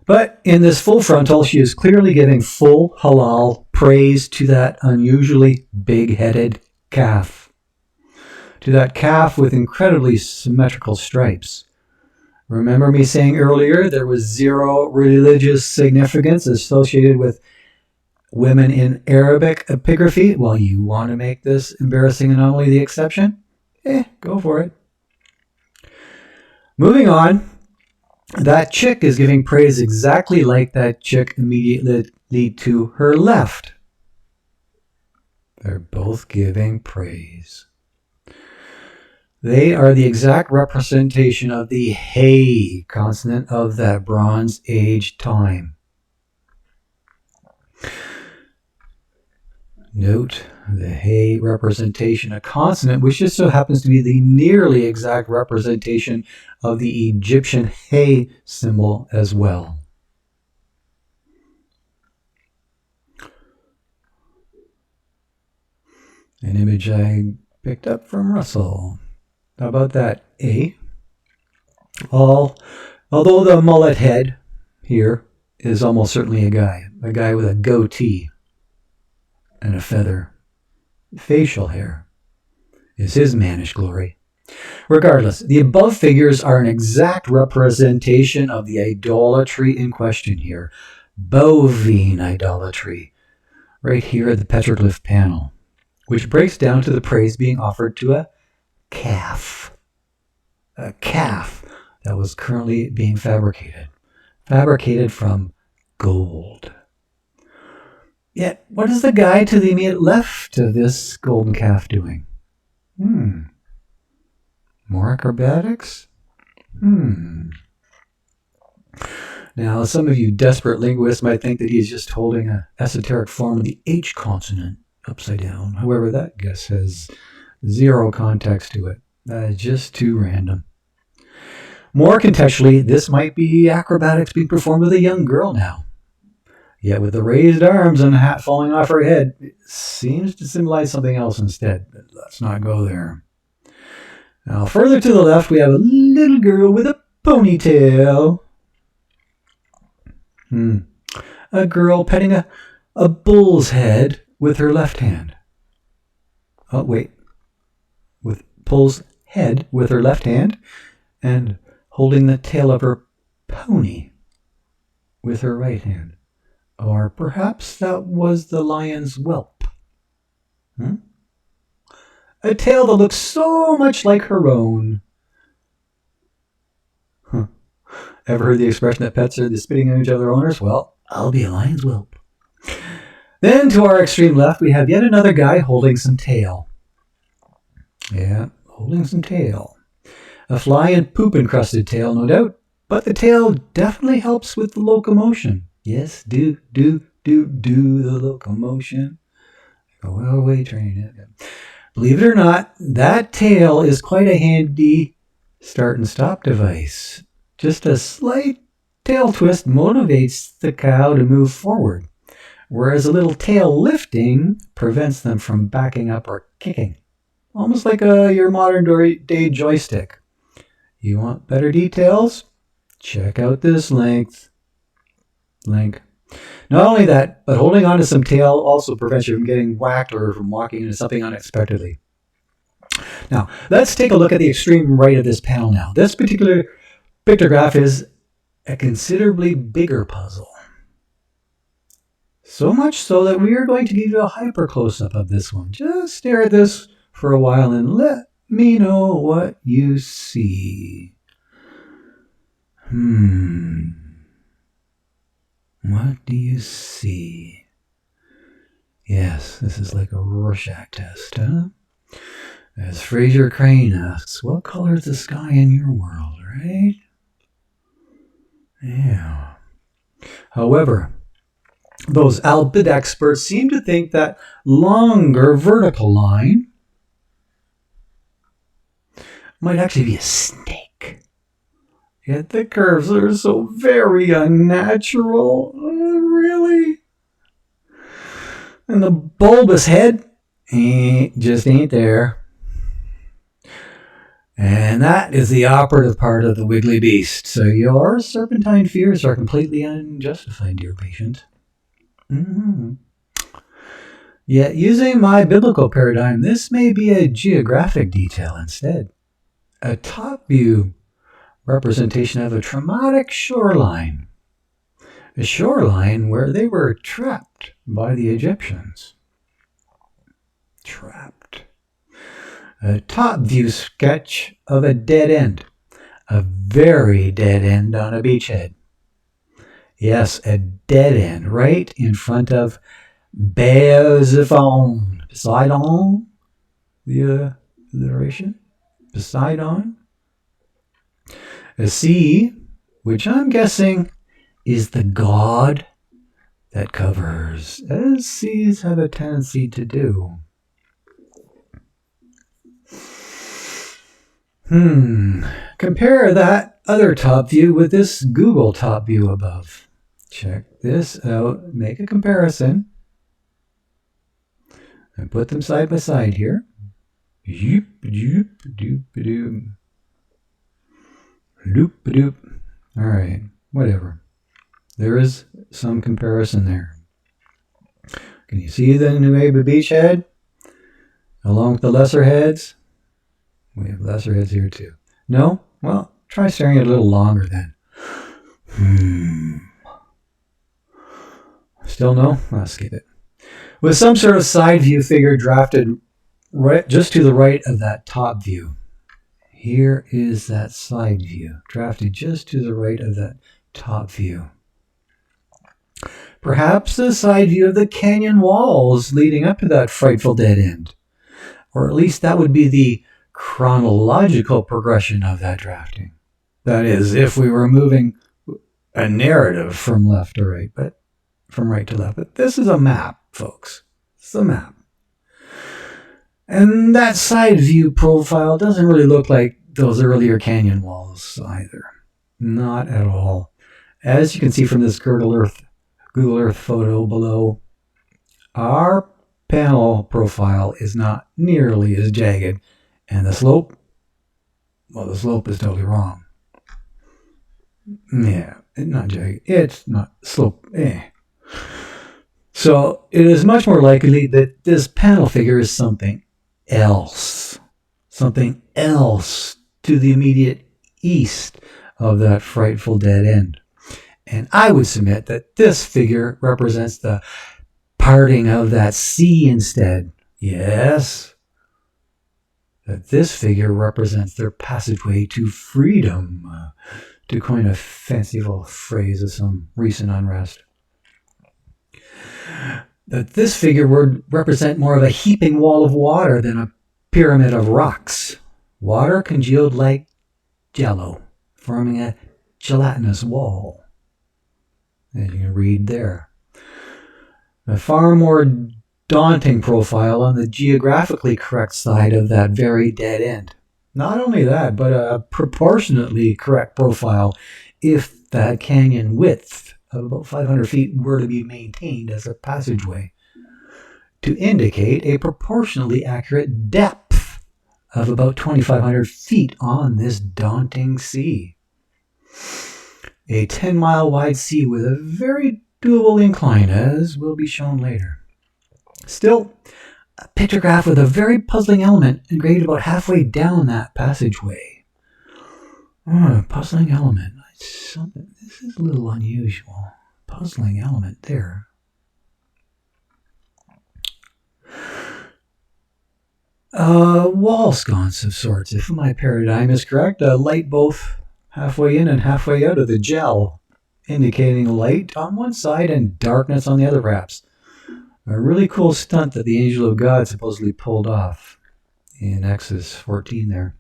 But in this full frontal, she is clearly giving full halal praise to that unusually big-headed calf. To that calf with incredibly symmetrical stripes. Remember me saying earlier there was zero religious significance associated with women in Arabic epigraphy? Well, you want to make this embarrassing anomaly the exception? Go for it. Moving on. That chick is giving praise exactly like that chick immediately to her left. They're both giving praise. They are the exact representation of the hey consonant of that Bronze Age time. Note the hey representation, a consonant which just so happens to be the nearly exact representation of the Egyptian hey symbol as well. An image I picked up from Russell. How about that? Although the mullet head here is almost certainly a guy with a goatee and a feather. Facial hair is his mannish glory. Regardless, the above figures are an exact representation of the idolatry in question here. Bovine idolatry. Right here at the Petroglyph panel, which breaks down to the praise being offered to a calf. A calf that was currently being fabricated. Fabricated from gold. Yet, what is the guy to the immediate left of this golden calf doing? More acrobatics? Now, some of you desperate linguists might think that he's just holding an esoteric form of the H consonant upside down. However, that guess has zero context to it. That is just too random. More contextually, this might be acrobatics being performed with a young girl now. Yet with the raised arms and a hat falling off her head, it seems to symbolize something else instead. But let's not go there. Now, further to the left, we have a little girl with a ponytail. A girl petting a bull's head with her left hand. Oh, wait. With bull's head with her left hand and holding the tail of her pony with her right hand. Or perhaps that was the lion's whelp. A tail that looks so much like her own. Ever heard the expression that pets are the spitting image of their owners? Well, I'll be a lion's whelp. Then to our extreme left, we have yet another guy holding some tail. Yeah, holding some tail. A fly and poop encrusted tail, no doubt, but the tail definitely helps with the locomotion. Yes, do the locomotion. A railway train. Believe it or not, that tail is quite a handy start and stop device. Just a slight tail twist motivates the cow to move forward, whereas a little tail lifting prevents them from backing up or kicking. Almost like your modern day joystick. You want better details? Check out this link. Not only that, but holding on to some tail also prevents you from getting whacked or from walking into something unexpectedly. Now, let's take a look at the extreme right of this panel now. This particular pictograph is a considerably bigger puzzle. So much so that we are going to give you a hyper close-up of this one. Just stare at this for a while and let me know what you see. What do you see? Yes, this is like a Rorschach test, huh? As Fraser Crane asks, what color is the sky in your world, right? Yeah. However, those albid experts seem to think that longer vertical line might actually be a snake. Yet the curves are so very unnatural. Really? And the bulbous head just ain't there. And that is the operative part of the wiggly beast. So your serpentine fears are completely unjustified, dear patient. Yet using my biblical paradigm, this may be a geographic detail instead. A top view representation of a traumatic shoreline. A shoreline where they were trapped by the Egyptians. Trapped. A top view sketch of a dead end. A very dead end on a beachhead. Yes, a dead end right in front of Poseidon. Poseidon? The alliteration? Poseidon? A sea, which I'm guessing is the god that covers, as seas have a tendency to do. Compare that other top view with this Google top view above. Check this out. Make a comparison. And put them side by side here. Loop-a-doop. All right, whatever. There is some comparison there. Can you see the Nueva beachhead along with the lesser heads? We have lesser heads here too. No? Well, try staring at it a little longer then. Still no? I'll skip it. With some sort of side view figure drafted right just to the right of that top view. Here is that side view, drafted just to the right of that top view. Perhaps a side view of the canyon walls leading up to that frightful dead end. Or at least that would be the chronological progression of that drafting. That is, if we were moving a narrative from left to right, but from right to left. But this is a map, folks. It's a map. And that side view profile doesn't really look like those earlier canyon walls either. Not at all. As you can see from this Google Earth photo below, our panel profile is not nearly as jagged. And the slope, well, the slope is totally wrong. Yeah, it's not jagged. It's not slope. So it is much more likely that this panel figure is something else. Something else to the immediate east of that frightful dead end. And I would submit that this figure represents the parting of that sea instead. Yes. That this figure represents their passageway to freedom, to coin a fanciful phrase of some recent unrest. That this figure would represent more of a heaping wall of water than a pyramid of rocks. Water congealed like jello, forming a gelatinous wall. As you can read there. A far more daunting profile on the geographically correct side of that very dead end. Not only that, but a proportionately correct profile if that canyon width of about 500 feet were to be maintained as a passageway, to indicate a proportionally accurate depth of about 2,500 feet on this daunting sea. A 10-mile wide sea with a very doable incline, as will be shown later. Still, a pictograph with a very puzzling element engraved about halfway down that passageway. Puzzling element. This is a little unusual. Puzzling element there. A wall sconce of sorts, if my paradigm is correct. A light both halfway in and halfway out of the gel, indicating light on one side and darkness on the other, perhaps. A really cool stunt that the angel of God supposedly pulled off in Exodus 14 there.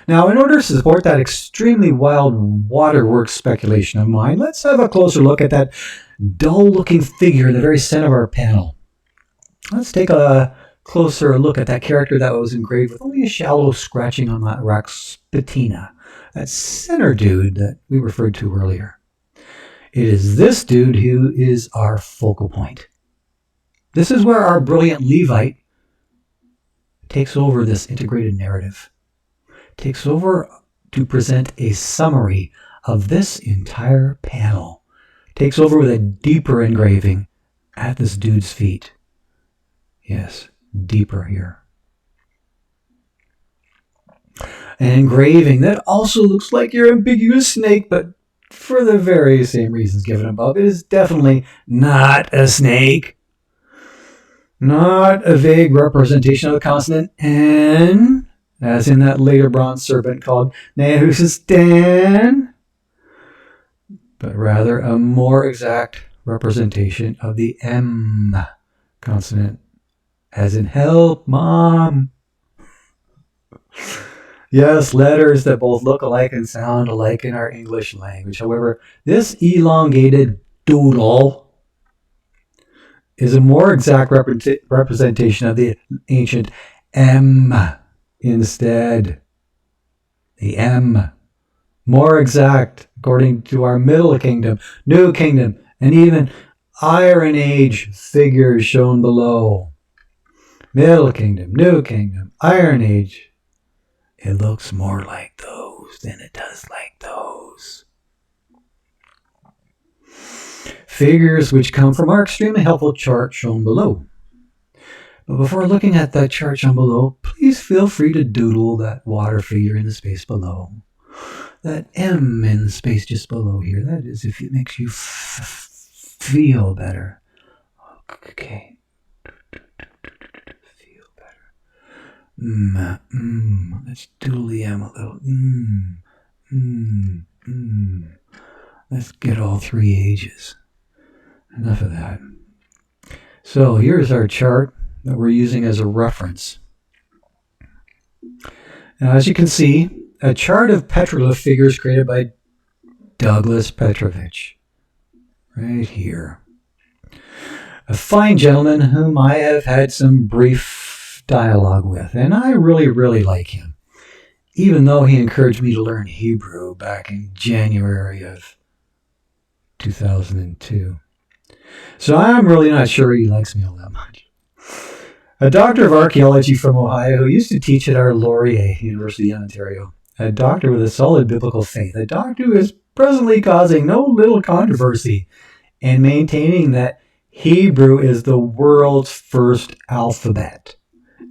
Now, in order to support that extremely wild waterworks speculation of mine, let's have a closer look at that dull-looking figure in the very center of our panel. Let's take a closer look at that character that was engraved with only a shallow scratching on that rock's patina. That center dude that we referred to earlier. It is this dude who is our focal point. This is where our brilliant Levite takes over this integrated narrative. Takes over to present a summary of this entire panel. Takes over with a deeper engraving at this dude's feet. Yes, deeper here. An engraving that also looks like your ambiguous snake, but for the very same reasons given above, it is definitely not a snake. Not a vague representation of the consonant N, as in that later bronze serpent called Nehushtan, but rather a more exact representation of the M consonant, as in help, mom. Yes, letters that both look alike and sound alike in our English language. However, this elongated doodle is a more exact representation of the ancient M instead. The M. More exact, according to our Middle Kingdom, New Kingdom, and even Iron Age figures shown below. Middle Kingdom, New Kingdom, Iron Age. It looks more like those than it does like those. Figures which come from our extremely helpful chart shown below. But before looking at that chart shown below, please feel free to doodle that water figure in the space below. That M in the space just below here. That is if it makes you feel better. Okay. Feel better. Let's doodle the M a little. Let's get all three ages. enough of that. So here's our chart that we're using as a reference. Now, as you can see, a chart of petroglyph figures created by Douglas Petrovich, right here. A fine gentleman whom I have had some brief dialogue with, and I really like him, even though he encouraged me to learn Hebrew back in January of 2002. So I'm really not sure he likes me all that much. A doctor of archaeology from Ohio who used to teach at our Laurier University in Ontario. A doctor with a solid biblical faith. A doctor who is presently causing no little controversy and maintaining that Hebrew is the world's first alphabet.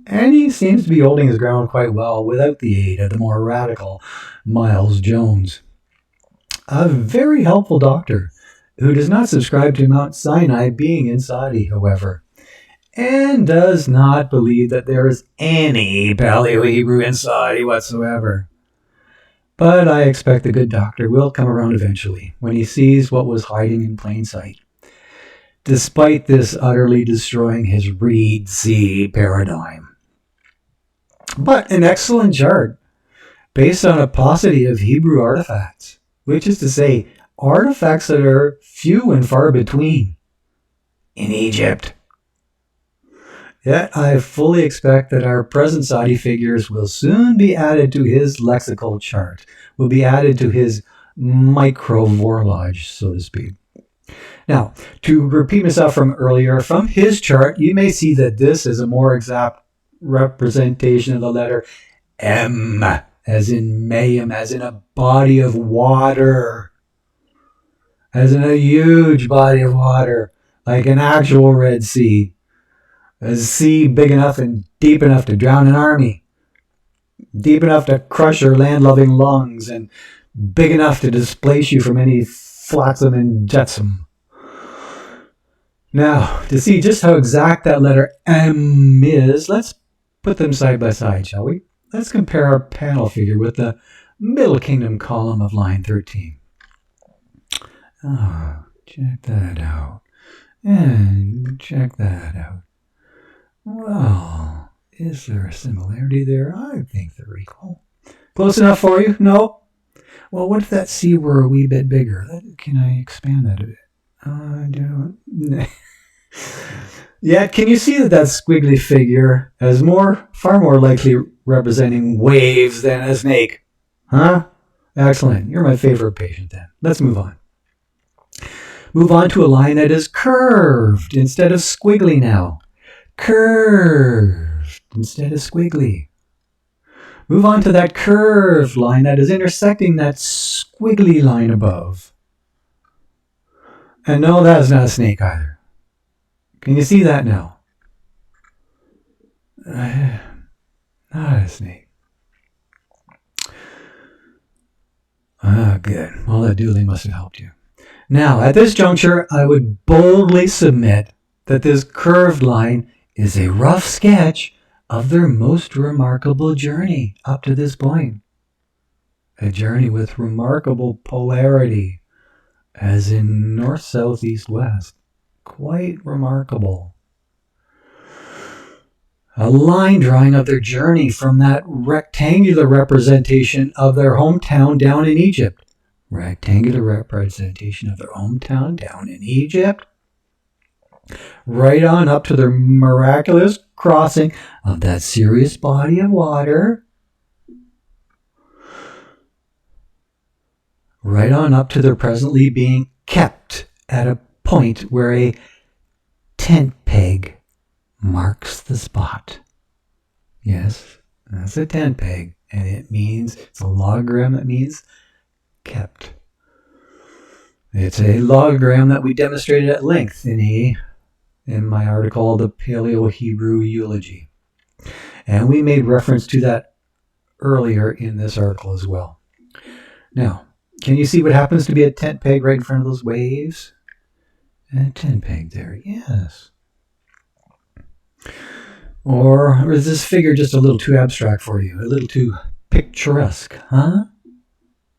And he seems to be holding his ground quite well without the aid of the more radical Miles Jones. A very helpful doctor who does not subscribe to Mount Sinai being in Saudi, however, and does not believe that there is any Paleo-Hebrew in Saudi whatsoever. But I expect the good doctor will come around eventually when he sees what was hiding in plain sight, despite this utterly destroying his Reed Sea paradigm. But an excellent chart based on a paucity of Hebrew artifacts, which is to say, artifacts that are few and far between in Egypt. Yet I fully expect that our present Saudi figures will soon be added to his lexical chart, will be added to his micro-vorlage, so to speak. Now, to repeat myself from earlier, from his chart, you may see that this is a more exact representation of the letter M, as in mayim, as in a body of water, as in a huge body of water, like an actual Red Sea. A sea big enough and deep enough to drown an army, deep enough to crush your land-loving lungs, and big enough to displace you from any flotsam and jetsam. Now, to see just how exact that letter M is, let's put them side by side, shall we? Let's compare our panel figure with the Middle Kingdom column of line 13. Oh, check that out. And check that out. Well, is there a similarity there? I think they're equal. Close enough for you? No? Well, what if that C were a wee bit bigger? Can I expand that a bit? I don't. Yeah, can you see that squiggly figure as far more likely representing waves than a snake? Huh? Excellent. You're my favorite patient then. Let's move on. Move on to a line that is curved instead of squiggly now. Curved instead of squiggly. Move on to that curved line that is intersecting that squiggly line above. And no, that is not a snake either. Can you see that now? Not a snake. Ah, good. Well, that doodling must have helped you. Now, at this juncture, I would boldly submit that this curved line is a rough sketch of their most remarkable journey up to this point. A journey with remarkable polarity, as in north, south, east, west. Quite remarkable. A line drawing of their journey from that rectangular representation of their hometown down in Egypt. Rectangular representation of their hometown down in Egypt. Right on up to their miraculous crossing of that serious body of water. Right on up to their presently being kept at a point where a tent peg marks the spot. Yes, that's a tent peg, and it's a logogram that means kept. It's a logogram that we demonstrated at length in my article, The Paleo-Hebrew Eulogy. And we made reference to that earlier in this article as well. Now, can you see what happens to be a tent peg right in front of those waves? A tent peg there, yes. Or is this figure just a little too abstract for you? A little too picturesque, huh?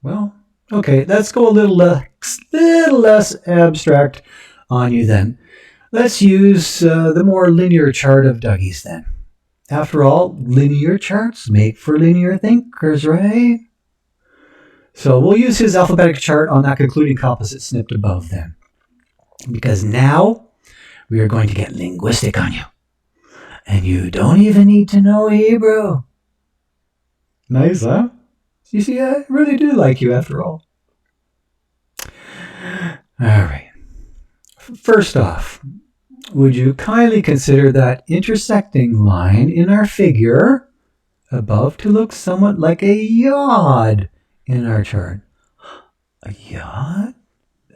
Well, okay, let's go a little less abstract on you then. Let's use the more linear chart of Dougie's then. After all, linear charts make for linear thinkers, right? So we'll use his alphabetic chart on that concluding composite snipped above then. Because now we are going to get linguistic on you. And you don't even need to know Hebrew. Nice, huh? You see, I really do like you after all. All right. First off, would you kindly consider that intersecting line in our figure above to look somewhat like a yod in our chart? A yod?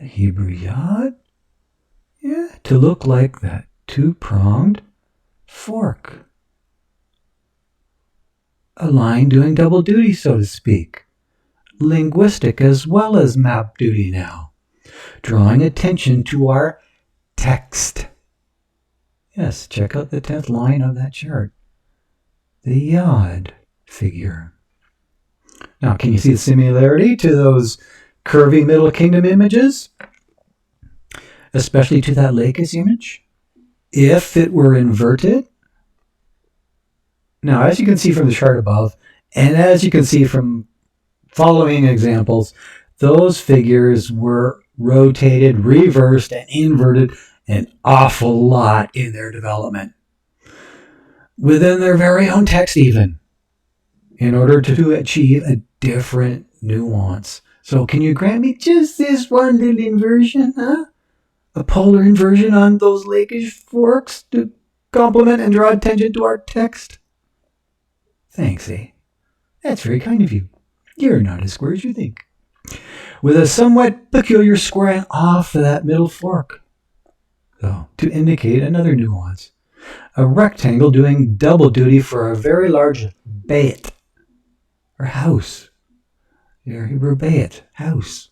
A Hebrew yod? Yeah, to look like that two-pronged fork. A line doing double duty, so to speak. Linguistic as well as map duty now. Drawing attention to our text. Yes, check out the 10th line of that chart. The yod figure. Now, can you see the similarity to those curvy Middle Kingdom images? Especially to that Lakis image? If it were inverted? Now, as you can see from the chart above, and as you can see from following examples, those figures were rotated, reversed, and inverted an awful lot in their development. Within their very own text even, in order to achieve a different nuance. So can you grant me just this one little inversion, huh? A polar inversion on those Lakis forks to complement and draw attention to our text? Thanks, eh? That's very kind of you. You're not as square as you think. With a somewhat peculiar squaring off of that middle fork, though, to indicate another nuance. A rectangle doing double duty for a very large bayit, or house. Your Hebrew bayit, house.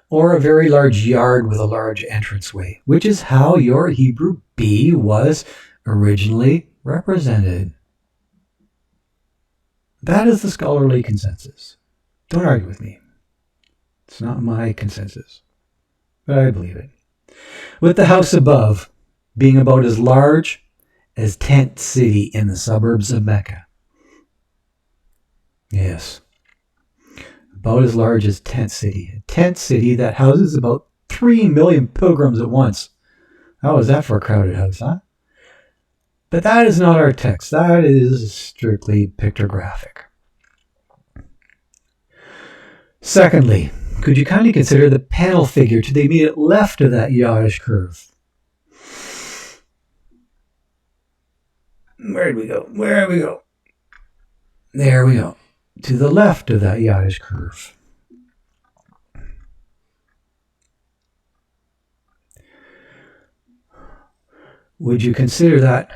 Or a very large yard with a large entranceway, which is how your Hebrew B was originally represented. That is the scholarly consensus. Don't argue with me. It's not my consensus, but I believe it. With the house above being about as large as Tent City in the suburbs of Mecca. Yes, about as large as Tent City. A tent city that houses about 3 million pilgrims at once. How is that for a crowded house, huh? But that is not our text. That is strictly pictographic. Secondly, could you kindly consider the panel figure to the immediate left of that yodish curve? Where did we go? Where did we go? There we go. To the left of that yodish curve. Would you consider that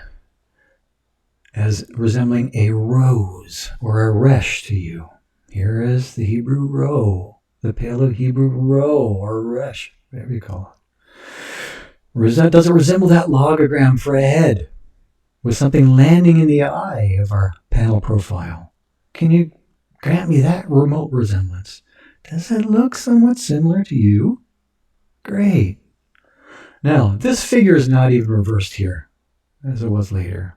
as resembling a rose or a resh to you? Here is the Hebrew row, the Paleo Hebrew row or resh, whatever you call it. Does it resemble that logogram for a head with something landing in the eye of our panel profile? Can you grant me that remote resemblance? Does it look somewhat similar to you? Great. Now, this figure is not even reversed here, as it was later.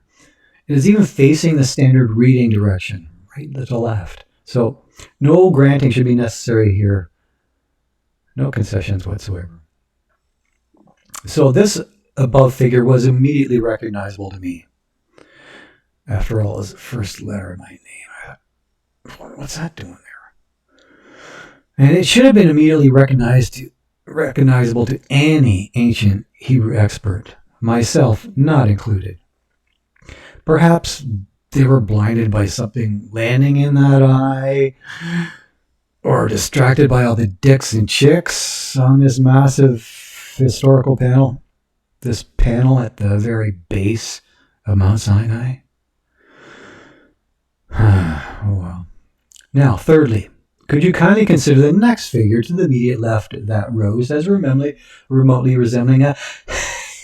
It is even facing the standard reading direction, right to the left. So, no granting should be necessary here. No concessions whatsoever. So, this above figure was immediately recognizable to me. After all, it's the first letter of my name. I thought, what's that doing there? And it should have been immediately recognizable to any ancient Hebrew expert, myself not included. Perhaps they were blinded by something landing in that eye, or distracted by all the dicks and chicks on this massive historical panel, this panel at the very base of Mount Sinai. Oh well. Now, thirdly, could you kindly consider the next figure to the immediate left of that rose as remotely resembling a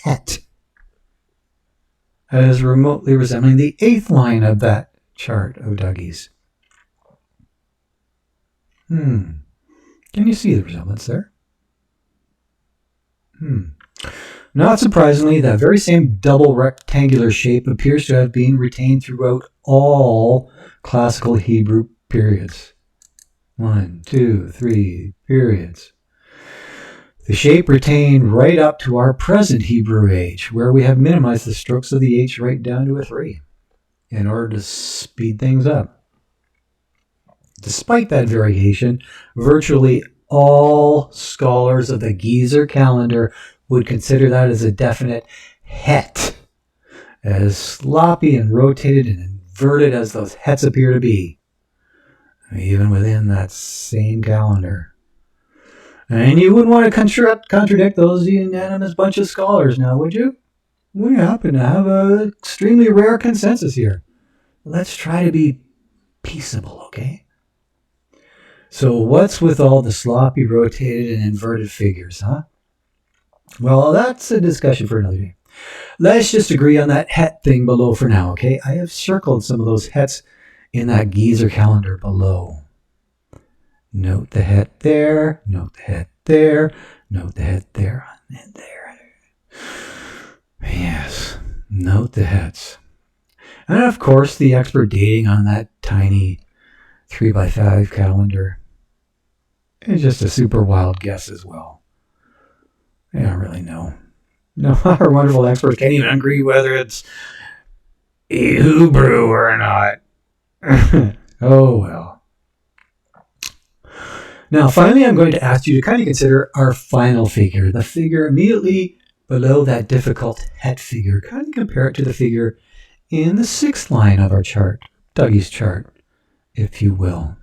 hat? As remotely resembling the 8th line of that chart of Dougie's. Can you see the resemblance there? Not surprisingly, that very same double rectangular shape appears to have been retained throughout all classical Hebrew periods. 1, 2, 3 periods. The shape retained right up to our present Hebrew age, where we have minimized the strokes of the H right down to a 3 in order to speed things up. Despite that variation, virtually all scholars of the Gezer calendar would consider that as a definite het, as sloppy and rotated and inverted as those hets appear to be, even within that same calendar. And you wouldn't want to contradict those unanimous bunch of scholars now, would you? We happen to have an extremely rare consensus here. Let's try to be peaceable, okay? So what's with all the sloppy, rotated, and inverted figures, huh? Well, that's a discussion for another day. Let's just agree on that het thing below for now, okay? I have circled some of those hets in that Gezer calendar below. Note the het there, note the het there, note the het there, and there. Yes, note the hets. And of course, the expert dating on that tiny 3x5 calendar is just a super wild guess as well. I don't really know. No, our wonderful experts can't even agree whether it's Hebrew or not. Oh well. Now, finally, I'm going to ask you to kind of consider our final figure, the figure immediately below that difficult het figure. Kind of compare it to the figure in the 6th line of our chart, Dougie's chart, if you will.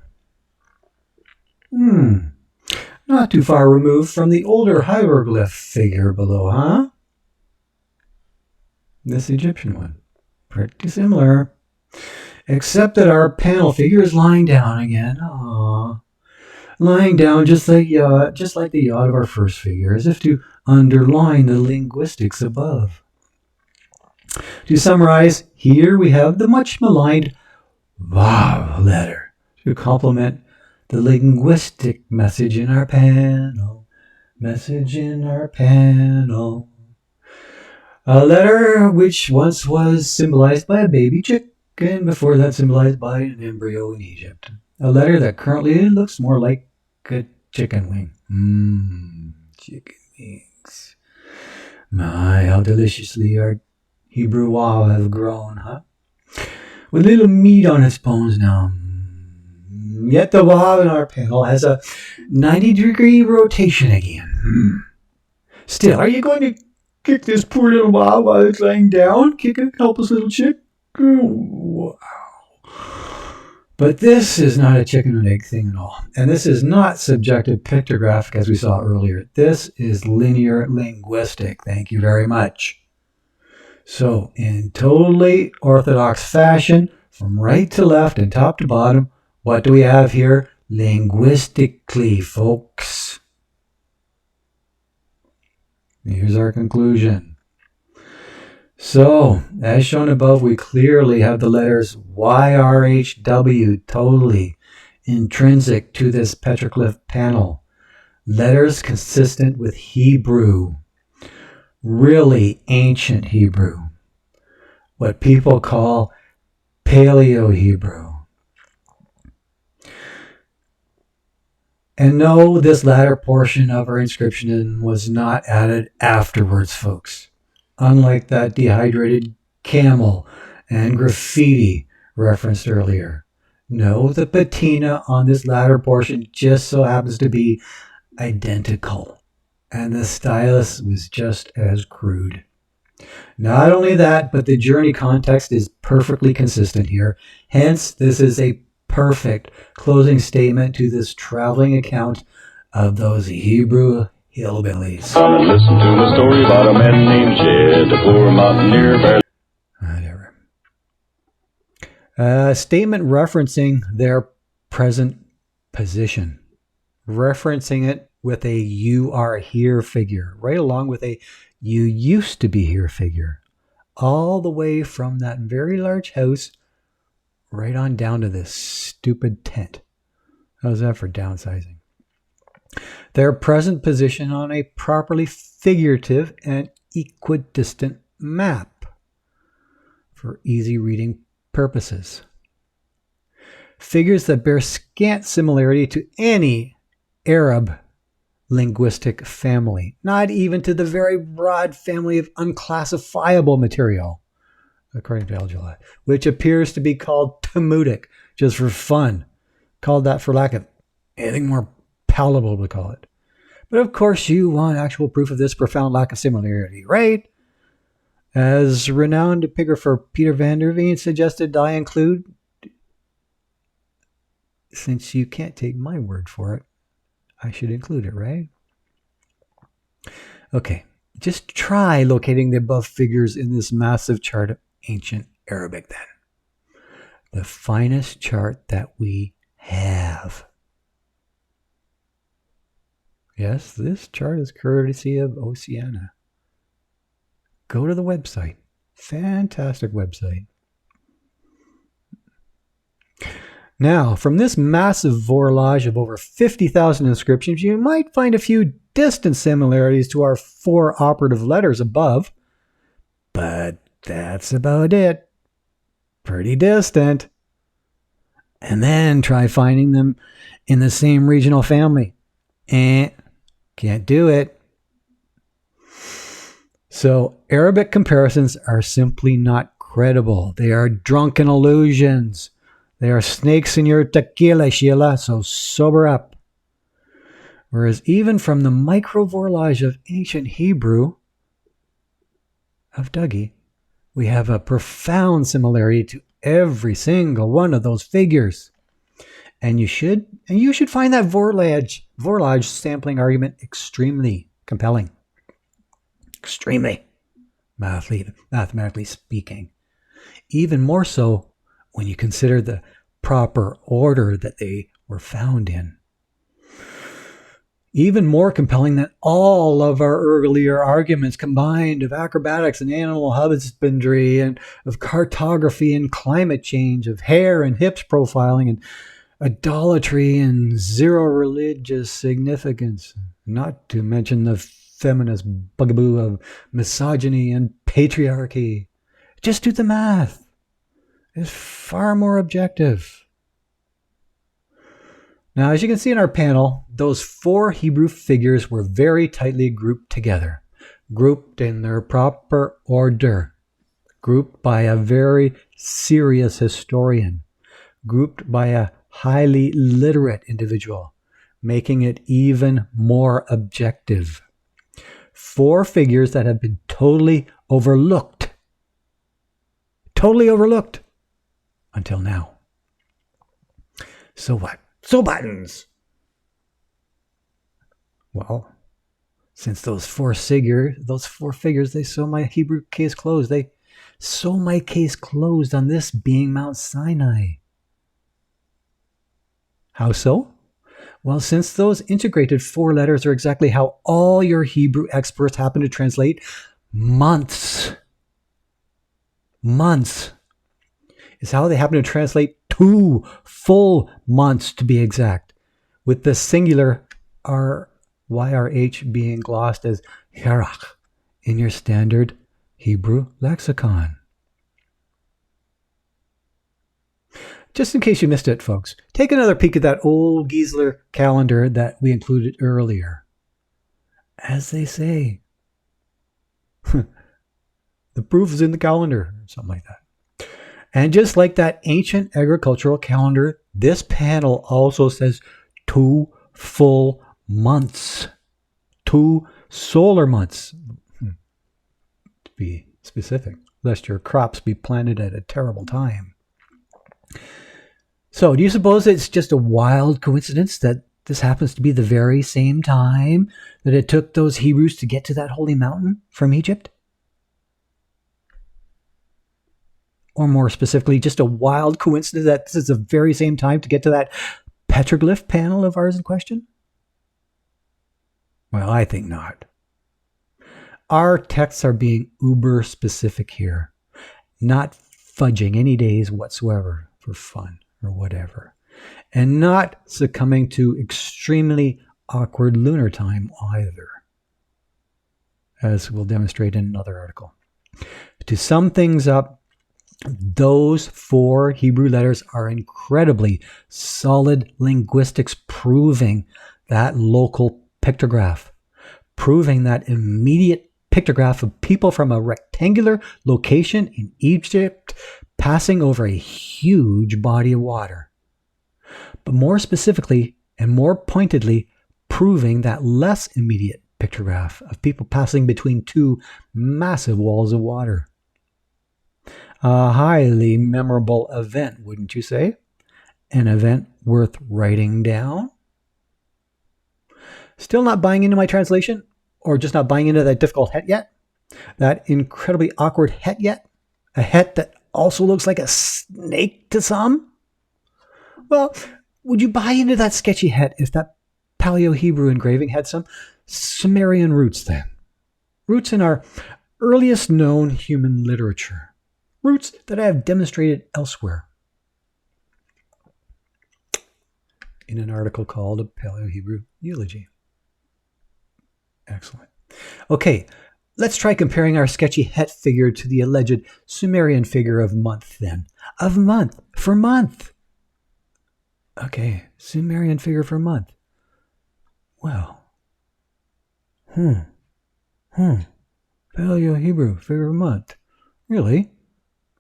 Not too far removed from the older hieroglyph figure below, huh? This Egyptian one. Pretty similar. Except that our panel figure is lying down again. Aww. Lying down just like the yacht of our first figure, as if to underline the linguistics above. To summarize, here we have the much maligned Vav letter to complement the linguistic message in our panel. Message in our panel. A letter which once was symbolized by a baby chicken, before that symbolized by an embryo in Egypt. A letter that currently looks more like a chicken wing. Chicken wings. My, how deliciously our Hebrew wow have grown, huh? With little meat on its bones now. Yet the wow in our panel has a 90-degree rotation again. Still, are you going to kick this poor little wow while it's laying down? Kick it, helpless little chick? Wow. But this is not a chicken and egg thing at all. And this is not subjective pictographic as we saw earlier. This is linear linguistic. Thank you very much. So, in totally orthodox fashion, from right to left and top to bottom, what do we have here? Linguistically, folks. Here's our conclusion. So, as shown above, we clearly have the letters YRHW totally intrinsic to this petroglyph panel. Letters consistent with Hebrew. Really ancient Hebrew. What people call Paleo-Hebrew. And no, this latter portion of our inscription was not added afterwards, folks. Unlike that dehydrated camel and graffiti referenced earlier. No, the patina on this latter portion just so happens to be identical. And the stylus was just as crude. Not only that, but the journey context is perfectly consistent here. Hence, this is a perfect closing statement to this traveling account of those Hebrew hillbillies. Come and listen to a story about a man named Jed, a poor mountaineer. Whatever. A statement referencing their present position. Referencing it with a you are here figure, right along with a you used to be here figure. All the way from that very large house right on down to this stupid tent. How's that for downsizing? their present position on a properly figurative and equidistant map for easy reading purposes. Figures that bear scant similarity to any Arab linguistic family, not even to the very broad family of unclassifiable material, according to Al-Jalal, which appears to be called Talmudic, just for fun, called that for lack of anything more palatable to call it. But of course you want actual proof of this profound lack of similarity, right? As renowned epigrapher Peter van der Veen suggested I include, since you can't take my word for it, I should include it, right? Okay, just try locating the above figures in this massive chart of ancient Arabic then. The finest chart that we have. Yes, this chart is courtesy of Oceana. Go to the website. Fantastic website. Now, from this massive vorlage of over 50,000 inscriptions, you might find a few distant similarities to our 4 operative letters above, but that's about it. Pretty distant. And then try finding them in the same regional family. Can't do it. So Arabic comparisons are simply not credible. They are drunken illusions. They are snakes in your tequila, Sheila, so sober up. Whereas even from the microvorlage of ancient Hebrew of Dougie, we have a profound similarity to every single one of those figures. And you should find that vorlage sampling argument extremely compelling. Extremely, mathematically speaking. Even more so when you consider the proper order that they were found in. Even more compelling than all of our earlier arguments combined of acrobatics and animal husbandry and of cartography and climate change, of hair and hips profiling and idolatry and zero religious significance, not to mention the feminist bugaboo of misogyny and patriarchy. Just do the math. It's far more objective. Now, as you can see in our panel, those 4 Hebrew figures were very tightly grouped together, grouped in their proper order, grouped by a very serious historian, grouped by a highly literate individual, making it even more objective. 4 figures that have been totally overlooked until now. So what? So buttons. Well, since those 4 figures, they sew my Hebrew case closed. They sew my case closed on this being Mount Sinai. How so? Well, since those integrated 4 letters are exactly how all your Hebrew experts happen to translate months is how they happen to translate 2 full months to be exact, with the singular YRH being glossed as yarach in your standard Hebrew lexicon. Just in case you missed it, folks, take another peek at that old Giesler calendar that we included earlier. As they say, the proof is in the calendar, or something like that. And just like that ancient agricultural calendar, this panel also says 2 full months. 2 solar months, to be specific, lest your crops be planted at a terrible time. So, do you suppose it's just a wild coincidence that this happens to be the very same time that it took those Hebrews to get to that holy mountain from Egypt? Or more specifically, just a wild coincidence that this is the very same time to get to that petroglyph panel of ours in question? Well, I think not. Our texts are being uber specific here, not fudging any days whatsoever for fun or whatever, and not succumbing to extremely awkward lunar time either, as we'll demonstrate in another article. To sum things up, those 4 Hebrew letters are incredibly solid linguistics, proving that local pictograph, proving that immediate pictograph of people from a rectangular location in Egypt passing over a huge body of water. But more specifically and more pointedly, proving that less immediate pictograph of people passing between 2 massive walls of water. A highly memorable event, wouldn't you say? An event worth writing down? Still not buying into my translation? Or just not buying into that difficult het yet? That incredibly awkward het yet? A het that also looks like a snake to some? Well, would you buy into that sketchy het if that Paleo-Hebrew engraving had some Sumerian roots then? Roots in our earliest known human literature. Roots that I have demonstrated elsewhere in an article called A Paleo-Hebrew Eulogy. Excellent. Okay, let's try comparing our sketchy het figure to the alleged Sumerian figure of month then. Of month, for month. Okay, Sumerian figure for month. Well. Paleo-Hebrew figure of month. Really?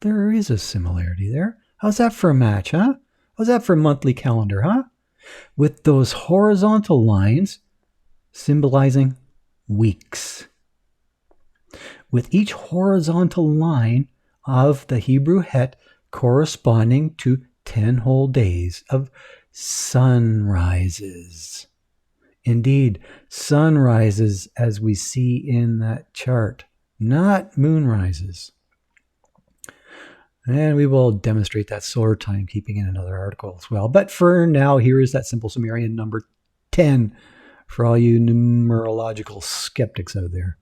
There is a similarity there. How's that for a match, huh? How's that for a monthly calendar, huh? With those horizontal lines symbolizing weeks. With each horizontal line of the Hebrew het corresponding to 10 whole days of sunrises. Indeed, sunrises as we see in that chart, not moonrises. And we will demonstrate that solar timekeeping in another article as well. But for now, here is that simple Sumerian number 10 for all you numerological skeptics out there.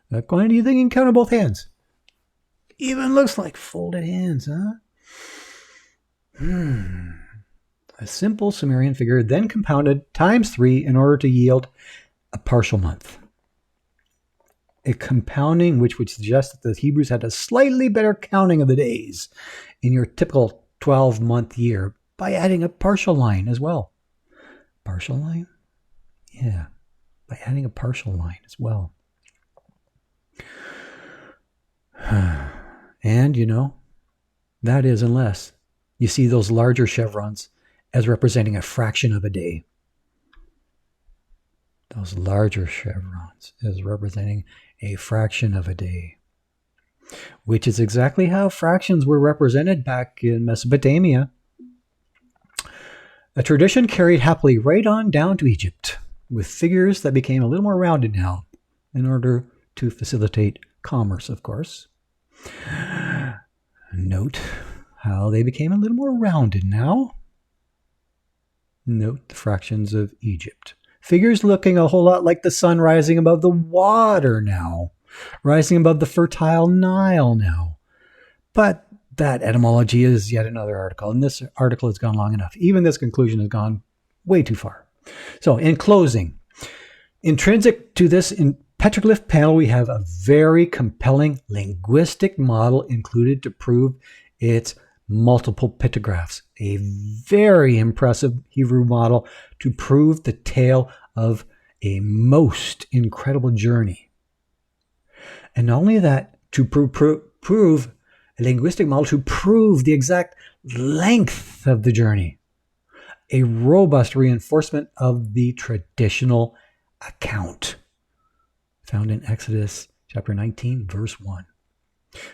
That quantity you think you can count on both hands. Even looks like folded hands, huh? A simple Sumerian figure then compounded times 3 in order to yield a partial month. A compounding which would suggest that the Hebrews had a slightly better counting of the days in your typical 12-month year by adding a partial line as well. Partial line? Yeah, by adding a partial line as well. And, that is unless you see those larger chevrons as representing a fraction of a day. Those larger chevrons as representing a fraction of a day, which is exactly how fractions were represented back in Mesopotamia. A tradition carried happily right on down to Egypt, with figures that became a little more rounded now, in order to facilitate commerce, of course. Note how they became a little more rounded now. Note the fractions of Egypt. Figures looking a whole lot like the sun rising above the water now, rising above the fertile Nile now. But that etymology is yet another article, and this article has gone long enough. Even this conclusion has gone way too far. So in closing, intrinsic to this Petroglyph panel, we have a very compelling linguistic model included to prove its multiple pictographs. A very impressive Hebrew model to prove the tale of a most incredible journey. And not only that, to prove a linguistic model to prove the exact length of the journey. A robust reinforcement of the traditional account found in Exodus chapter 19, verse 1.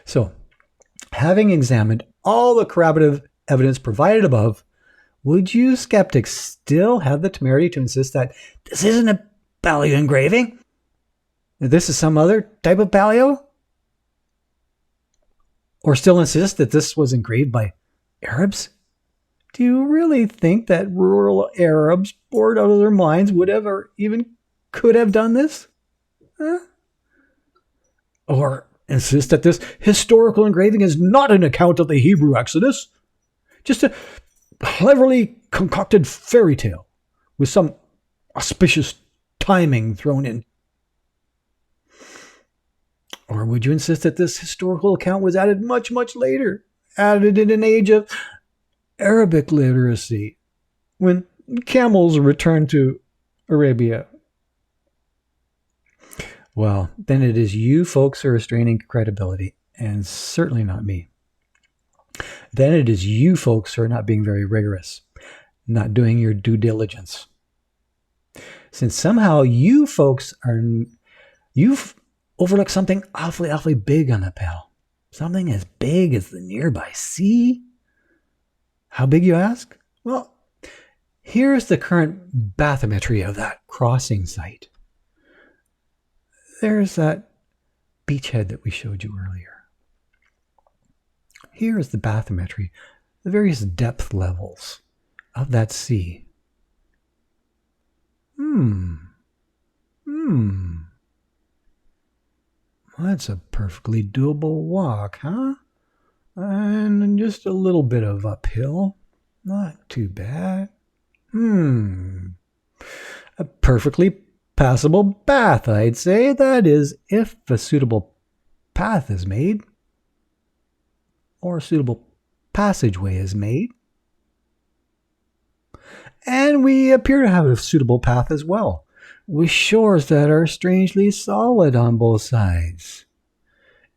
So, having examined all the corroborative evidence provided above, would you skeptics still have the temerity to insist that this isn't a paleo engraving? That this is some other type of paleo? Or still insist that this was engraved by Arabs? Do you really think that rural Arabs bored out of their minds would ever even could have done this? Huh? Or insist that this historical engraving is not an account of the Hebrew Exodus, just a cleverly concocted fairy tale with some auspicious timing thrown in? Or would you insist that this historical account was added much, much later, added in an age of Arabic literacy, when camels returned to Arabia? Well, then it is you folks who are straining credibility, and certainly not me. Then it is you folks who are not being very rigorous, not doing your due diligence. Since somehow you folks you've overlooked something awfully, awfully big on the panel. Something as big as the nearby sea. How big, you ask? Well, here's the current bathymetry of that crossing site. There's that beachhead that we showed you earlier. Here is the bathymetry, the various depth levels of that sea. That's a perfectly doable walk, huh? And just a little bit of uphill. Not too bad. A perfectly passable path, I'd say. That is, if a suitable path is made, or a suitable passageway is made. And we appear to have a suitable path as well, with shores that are strangely solid on both sides.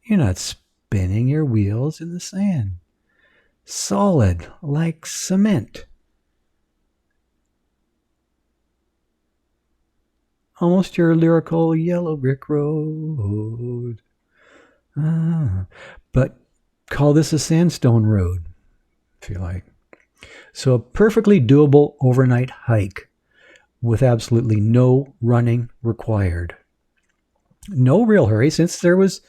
You're not spinning your wheels in the sand. Solid like cement. Almost your lyrical yellow brick road. But call this a sandstone road, if you like. So a perfectly doable overnight hike with absolutely no running required. No real hurry, since there was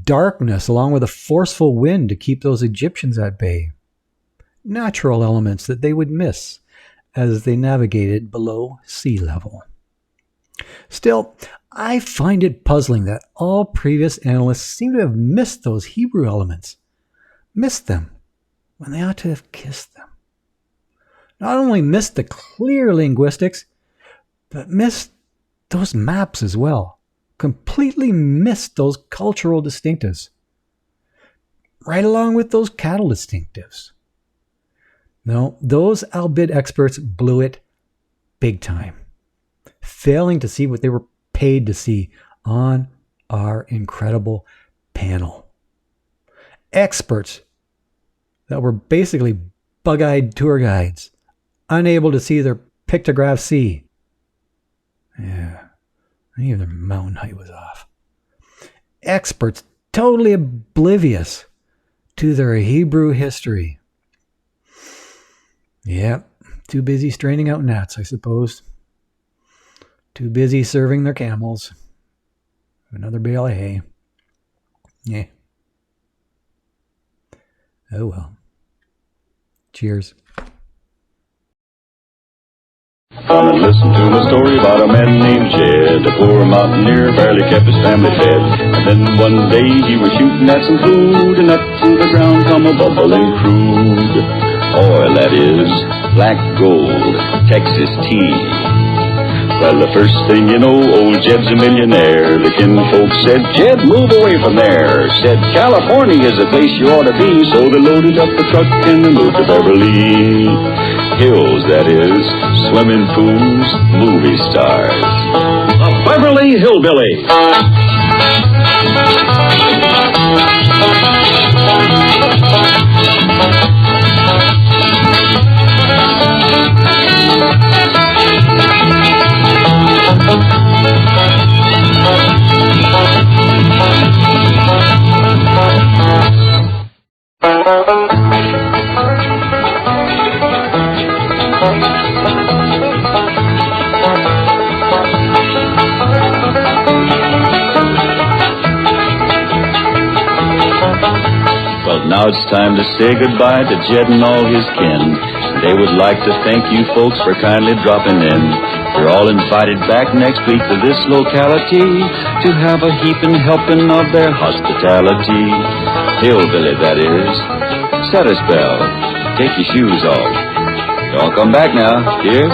darkness along with a forceful wind to keep those Egyptians at bay. Natural elements that they would miss as they navigated below sea level. Still, I find it puzzling that all previous analysts seem to have missed those Hebrew elements. Missed them when they ought to have kissed them. Not only missed the clear linguistics, but missed those maps as well. Completely missed those cultural distinctives. Right along with those cattle distinctives. No, those albid experts blew it big time. Failing to see what they were paid to see on our incredible panel. Experts that were basically bug-eyed tour guides, unable to see their pictograph sea. Yeah, even their mountain height was off. Experts totally oblivious to their Hebrew history. Yep, too busy straining out gnats, I suppose. Too busy serving their camels. Another bale of hay. Yeah. Oh well. Cheers. Come and listen to a story about a man named Jed. A poor mountaineer barely kept his family fed. And then one day he was shooting at some food, and up through the ground come a bubbling crude oil, that is, black gold, Texas tea. Well, the first thing you know, old Jed's a millionaire. The kinfolk said, Jed, move away from there. Said, California is the place you ought to be. So they loaded up the truck and they moved to Beverly Hills, that is, swimming pools, movie stars. A Beverly Hillbilly. Well, now it's time to say goodbye to Jed and all his kin. They would like to thank you folks for kindly dropping in. You're all invited back next week to this locality to have a heaping helping of their hospitality. Hillbilly, that is. Set a spell. Take your shoes off. Y'all come back now. Here?